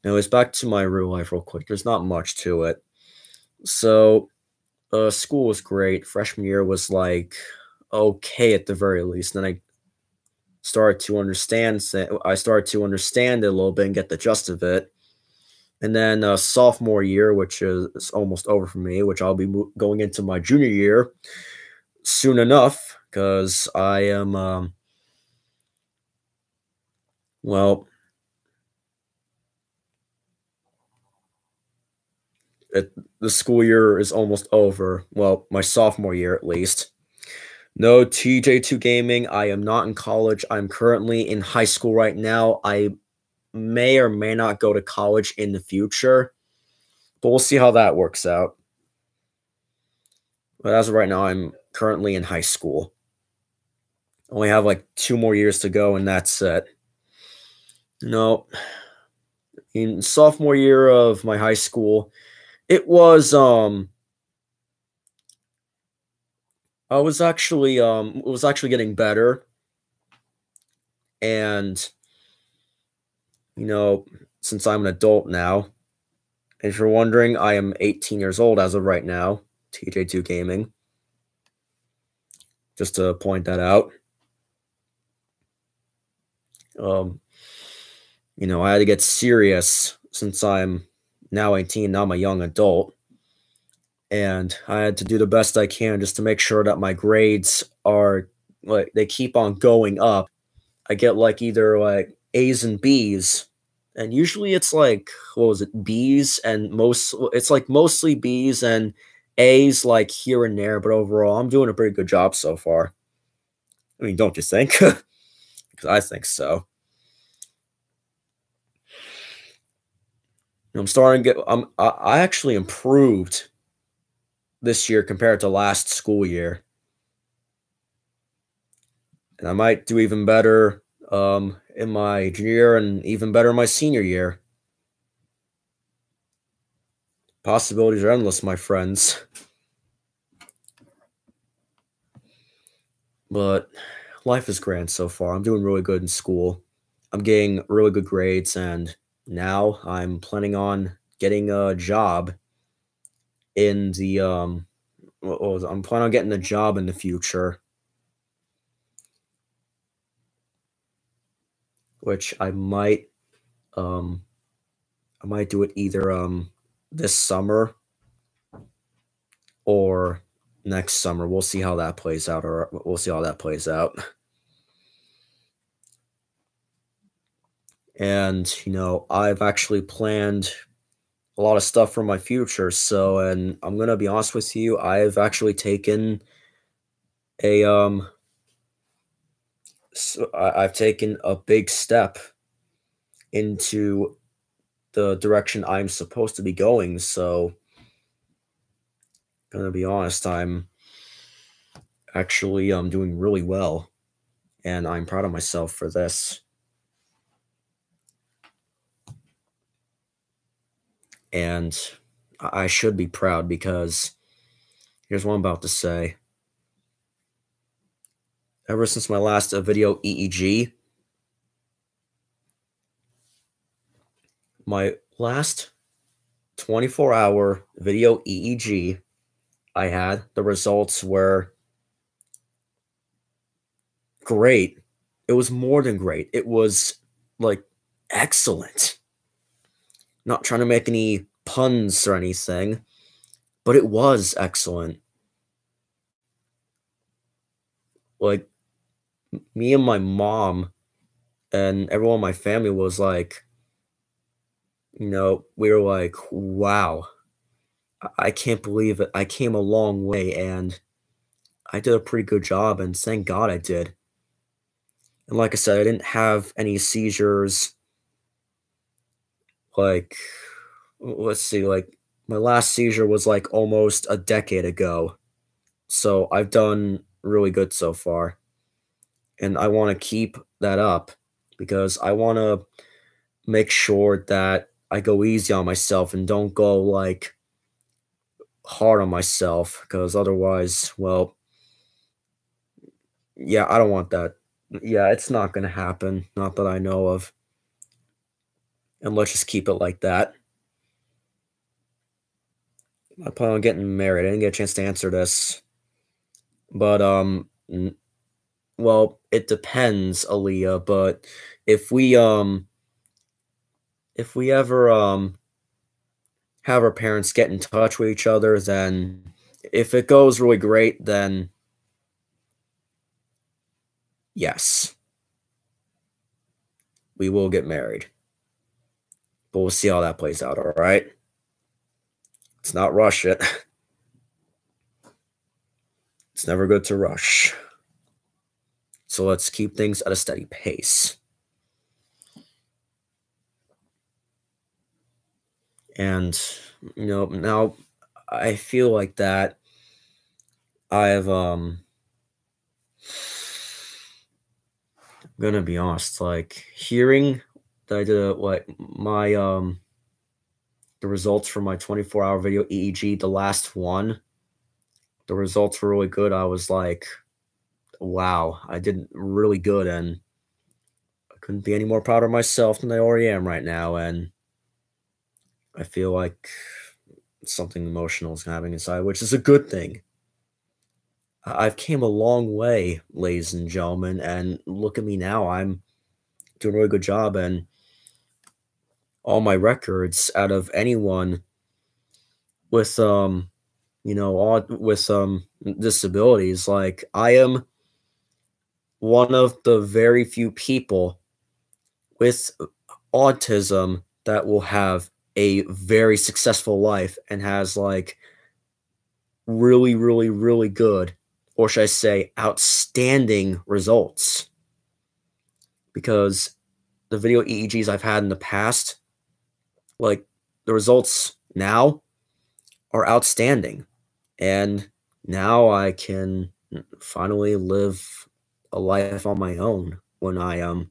anyways, back to my real life real quick. There's not much to it. So, school was great. Freshman year was like okay at the very least. And then I started to understand it a little bit and get the gist of it. And then sophomore year, which is almost over for me, which I'll be going into my junior year soon enough, because I am, well, the school year is almost over. Well, my sophomore year at least. No TJ2 gaming. I am not in college. I'm currently in high school right now. I may or may not go to college in the future, but we'll see how that works out. But as of right now, I'm currently in high school. Only have like 2 more years to go, and that's it. No, in sophomore year of my high school, it was it was actually getting better, and you know, since I'm an adult now, if you're wondering, I am 18 years old as of right now. TJ2 Gaming, just to point that out. Um, I had to get serious since I'm now 18. Now I'm a young adult, and I had to do the best I can just to make sure that my grades are like they keep on going up. I get like either like A's and B's, and usually it's like what was it B's and it's like mostly B's and A's like here and there, but overall I'm doing a pretty good job so far. I mean, don't you think? Because I think so. I'm starting to get. I actually improved this year compared to last school year, and I might do even better in my junior year and even better in my senior year. Possibilities are endless, my friends. But life is grand so far. I'm doing really good in school. I'm getting really good grades, and now I'm planning on getting a job in the I'm planning on getting a job in the future, which um I might do it either this summer or next summer. We'll see how that plays out, or we'll see how that plays out. And I've actually planned a lot of stuff for my future. So, and I'm gonna be honest with you, a um I've taken a big step into the direction I'm supposed to be going. So, gonna be honest, I'm actually doing really well, and I'm proud of myself for this. And I should be proud because here's what I'm about to say. Ever since my last video EEG, my last 24-hour video EEG, I had the results were great. It was more than great. It was like excellent. Not trying to make any puns or anything, but it was excellent. Like me and my mom and everyone in my family was like, we were like, wow, I can't believe it. I came a long way and I did a pretty good job, and thank God I did. And like I said, I didn't have any seizures. Like, let's see, like my last seizure was like almost a decade ago. So I've done really good so far. And I want to keep that up because I want to make sure that I go easy on myself and don't go like hard on myself because otherwise, well, yeah, I don't want that. Yeah, it's not going to happen. Not that I know of. And let's just keep it like that. I plan on getting married. I didn't get a chance to answer this. But well, it depends, Aaliyah, but if we um if we ever have our parents get in touch with each other, then if it goes really great, then yes, we will get married. But we'll see how that plays out, all right? Let's not rush it. It's never good to rush. So let's keep things at a steady pace. And now I feel like that I've I'm gonna be honest, like hearing that I did like my the results from my 24-hour video EEG, the last one, the results were really good. I was like, wow, I did really good, and I couldn't be any more proud of myself than I already am right now. And I feel like something emotional is happening inside, which is a good thing. I've came a long way, ladies and gentlemen, and look at me now. I'm doing a really good job, and all my records out of anyone with disabilities, like I am one of the very few people with autism that will have a very successful life and has like really, really, really good, or should I say outstanding results. Because the video EEGs I've had in the past, like the results now are outstanding. And now I can finally live a life on my own when I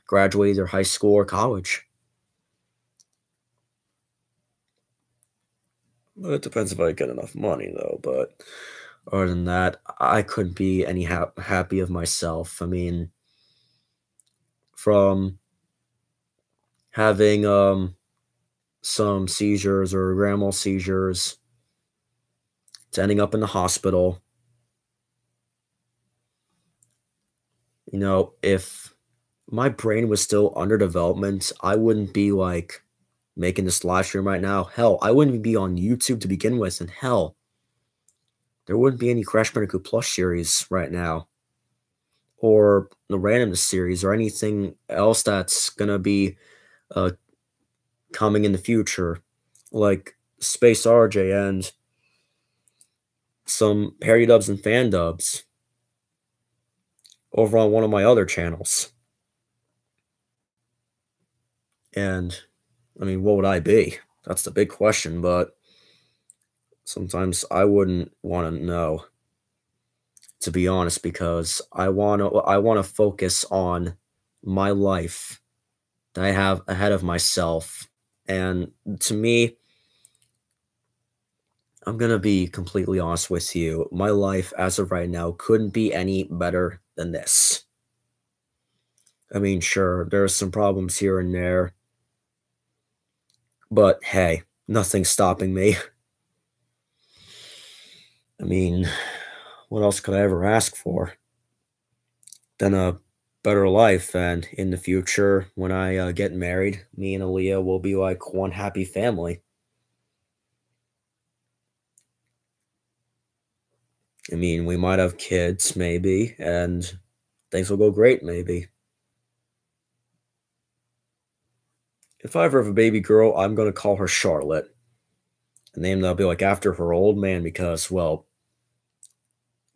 graduate either high school or college. Well, it depends if I get enough money though, but Other than that, I couldn't be any happy of myself. I mean, from having some seizures or grand mal seizures to ending up in the hospital, if my brain was still under development, I wouldn't be like making this live stream right now. Hell, I wouldn't be on YouTube to begin with, and hell, there wouldn't be any Crash Bandicoot Plush series right now, or the randomness series, or anything else that's gonna be uh, coming in the future, like Space RJ and some parody dubs and fan dubs over on one of my other channels. And I mean, what would I be? That's the big question, but sometimes I wouldn't want to know, to be honest, because I want to focus on my life that I have ahead of myself. And to me, I'm going to be completely honest with you. My life as of right now couldn't be any better than this. I mean, sure, there's some problems here and there, but hey, nothing's stopping me. I mean, what else could I ever ask for than a better life? And in the future, when I get married, me and Aaliyah will be like one happy family. I mean, we might have kids, maybe, and things will go great, maybe. If I ever have a baby girl, I'm going to call her Charlotte. A name that'll be like after her old man because, well,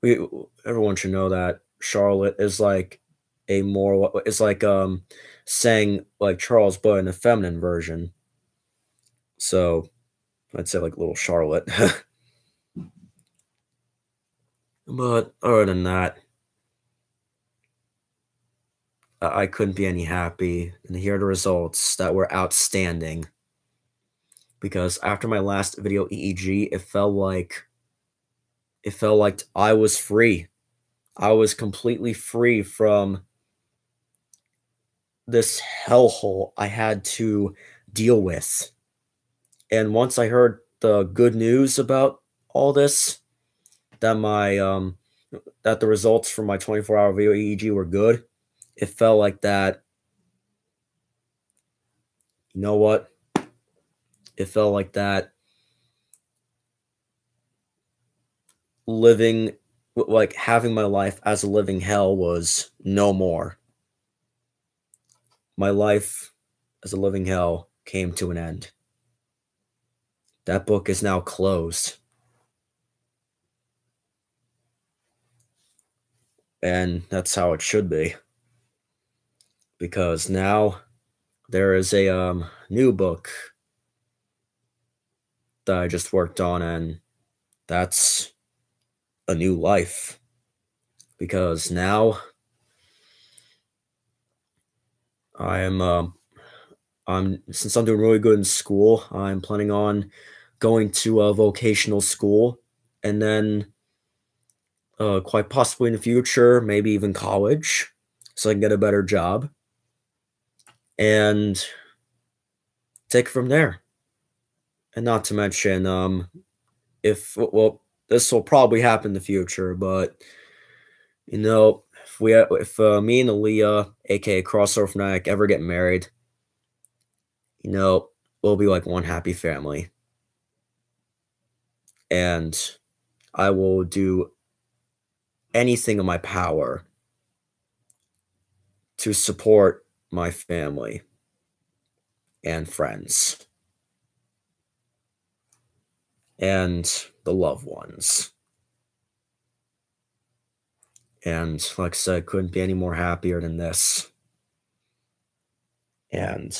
we everyone should know that Charlotte is like a more it's like saying like Charles but in a feminine version. So I'd say like little Charlotte. But other than that, I couldn't be any happy. And here are the results that were outstanding. Because after my last video EEG, it felt like I was free. I was completely free from this hellhole I had to deal with. And once I heard the good news about all this, that the results from my 24-hour video EEG were good, it felt like that. You know what? It felt like that living, like having my life as a living hell was no more. My life as a living hell came to an end. That book is now closed. And that's how it should be. Because now there is a new book that I just worked on, and that's a new life. Because now since I'm doing really good in school, I'm planning on going to a vocational school, and then quite possibly in the future, maybe even college, so I can get a better job and take it from there. And not to mention, if well, this will probably happen in the future, but if me and Aaliyah, aka Crossover Fanatic, ever get married, we'll be like one happy family. And I will do anything in my power to support my family and friends and the loved ones. And like I said, couldn't be any more happier than this. And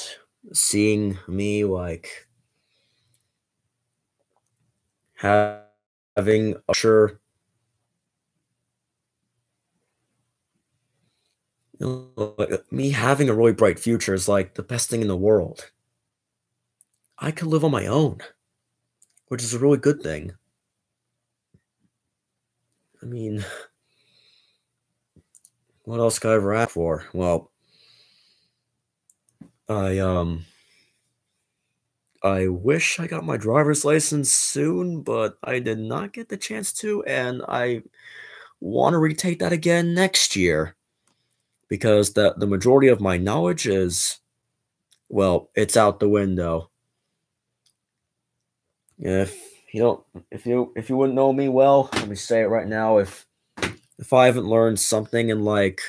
seeing me like having a sure, like me having a really bright future is like the best thing in the world. I could live on my own, which is a really good thing. I mean, what else could I ever ask for? Well, I I wish I got my driver's license soon, but I did not get the chance to, and I want to retake that again next year because the majority of my knowledge is, well, it's out the window. If you don't, if you wouldn't know me well, let me say it right now. If I haven't learned something in like,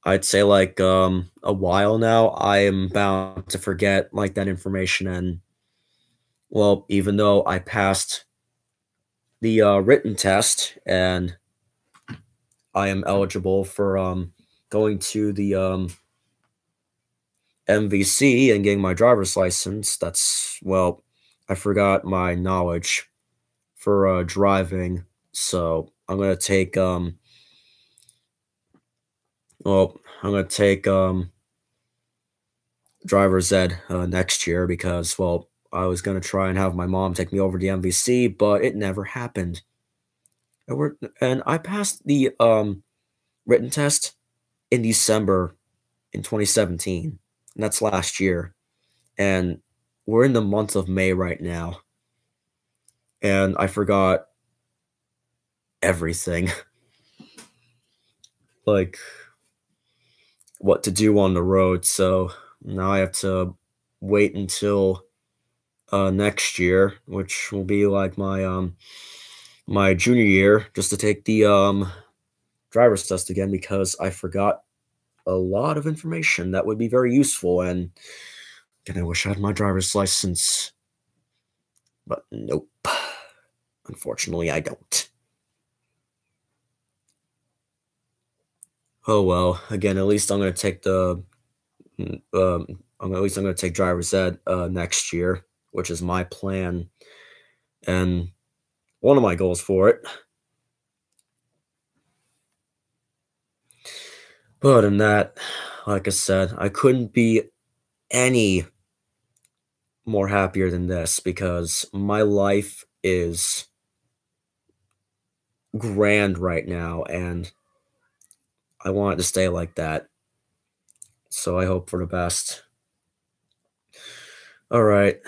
I'd say like a while now, I am bound to forget like that information. And well, even though I passed the written test and I am eligible for going to the MVC and getting my driver's license, that's, well, I forgot my knowledge for driving. So I'm gonna take driver's ed next year because, well, I was gonna try and have my mom take me over to the MVC, but it never happened. And I passed the written test in December in 2017, and that's last year. And we're in the month of May right now, and I forgot everything, like what to do on the road. So now I have to wait until next year, which will be like my junior year, just to take the driver's test again because I forgot a lot of information that would be very useful. And again, I wish I had my driver's license, but nope. Unfortunately, I don't. Oh well. Again, at least I'm gonna take the at least I'm gonna take driver's ed next year, which is my plan and one of my goals for it. But other than that, like I said, I couldn't be any more happier than this because my life is grand right now and I want it to stay like that. So I hope for the best. All right.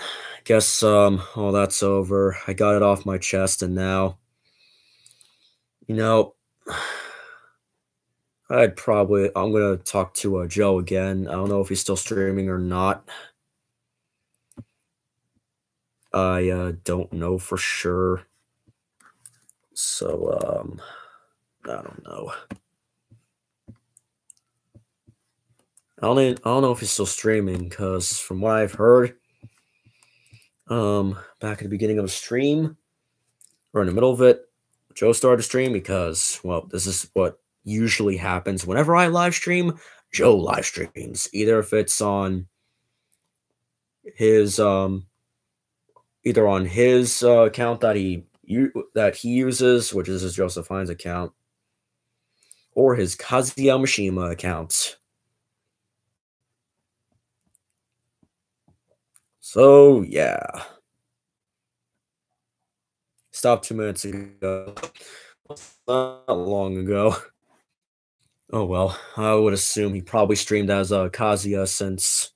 Guess all that's over. I got it off my chest and now, you know, I'm gonna talk to Joe again. I don't know if he's still streaming or not. I don't know for sure. So I don't know. I don't know if he's still streaming because from what I've heard, back at the beginning of the stream or in the middle of it, Joe started to stream because, well, this is what usually happens whenever I live stream. Joe live streams, either if it's on his either on his account that he uses, which is his Joseph Hines account, or his Kazuya Mishima account. So yeah, stopped 2 minutes ago. Not long ago. Oh well, I would assume he probably streamed as Kazuya since,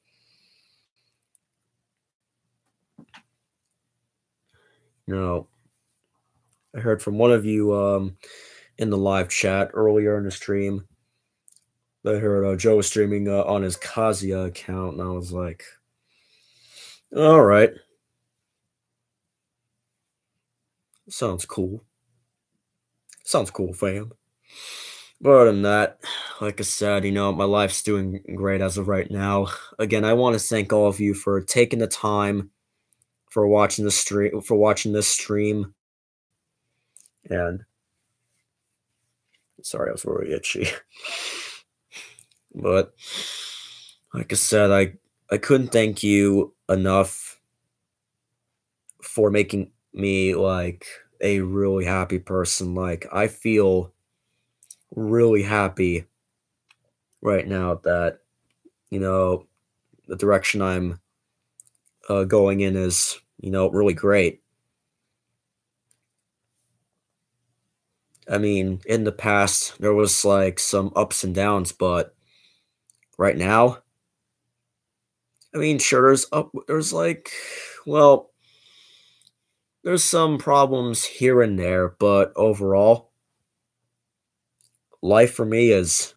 you know, I heard from one of you in the live chat earlier in the stream. I heard Joe was streaming on his Kazuya account, and I was like, all right, sounds cool. Sounds cool, fam. But other than that, like I said, my life's doing great as of right now. Again, I want to thank all of you for taking the time for watching this stream. And sorry, I was really itchy. But like I said, I couldn't thank you enough for making me like a really happy person. Like I feel really happy right now that you know the direction I'm going in is really great. I mean, in the past, there was like some ups and downs, but right now, I mean, sure, there's like, well, there's some problems here and there, but overall, life for me is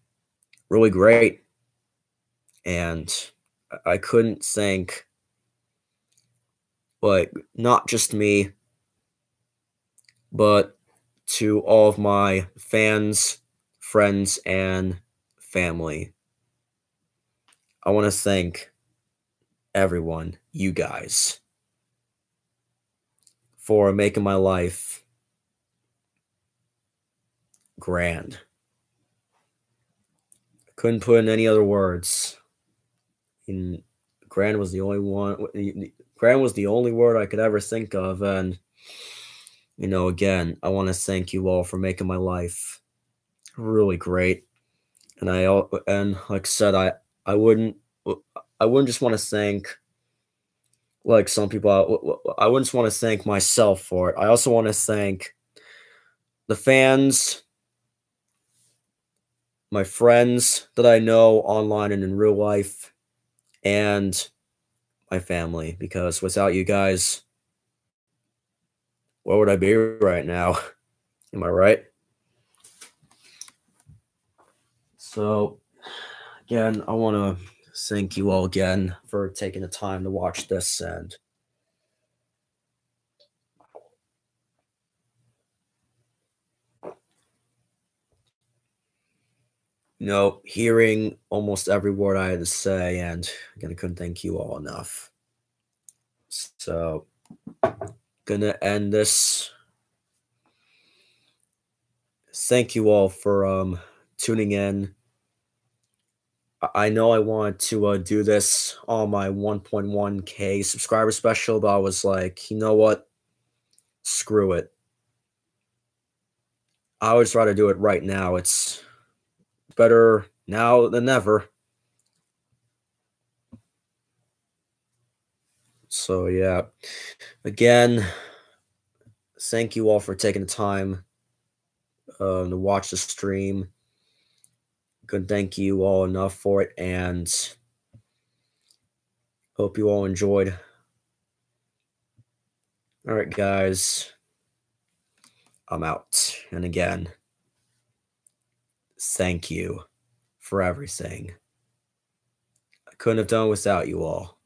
really great. And I couldn't thank, like, not just me, but to all of my fans, friends, and family. I want to thank everyone, you guys, for making my life grand. Couldn't put in any other words. And grand was the only one. Grand was the only word I could ever think of, and again, I want to thank you all for making my life really great. And like I said, I wouldn't just want to thank like some people. I wouldn't just want to thank myself for it. I also want to thank the fans, my friends that I know online and in real life, and my family. Because without you guys, where would I be right now? Am I right? So again, I want to thank you all again for taking the time to watch this. And hearing almost every word I had to say, and again, I couldn't thank you all enough. So, gonna end this. Thank you all for tuning in. I know I wanted to do this on my 1.1K subscriber special, but I was like, you know what? Screw it. I would try to do it right now. It's better now than never. So yeah, again, thank you all for taking the time to watch the stream. Couldn't thank you all enough for it, and hope you all enjoyed. All right, guys, I'm out. And again, thank you for everything. I couldn't have done without you all.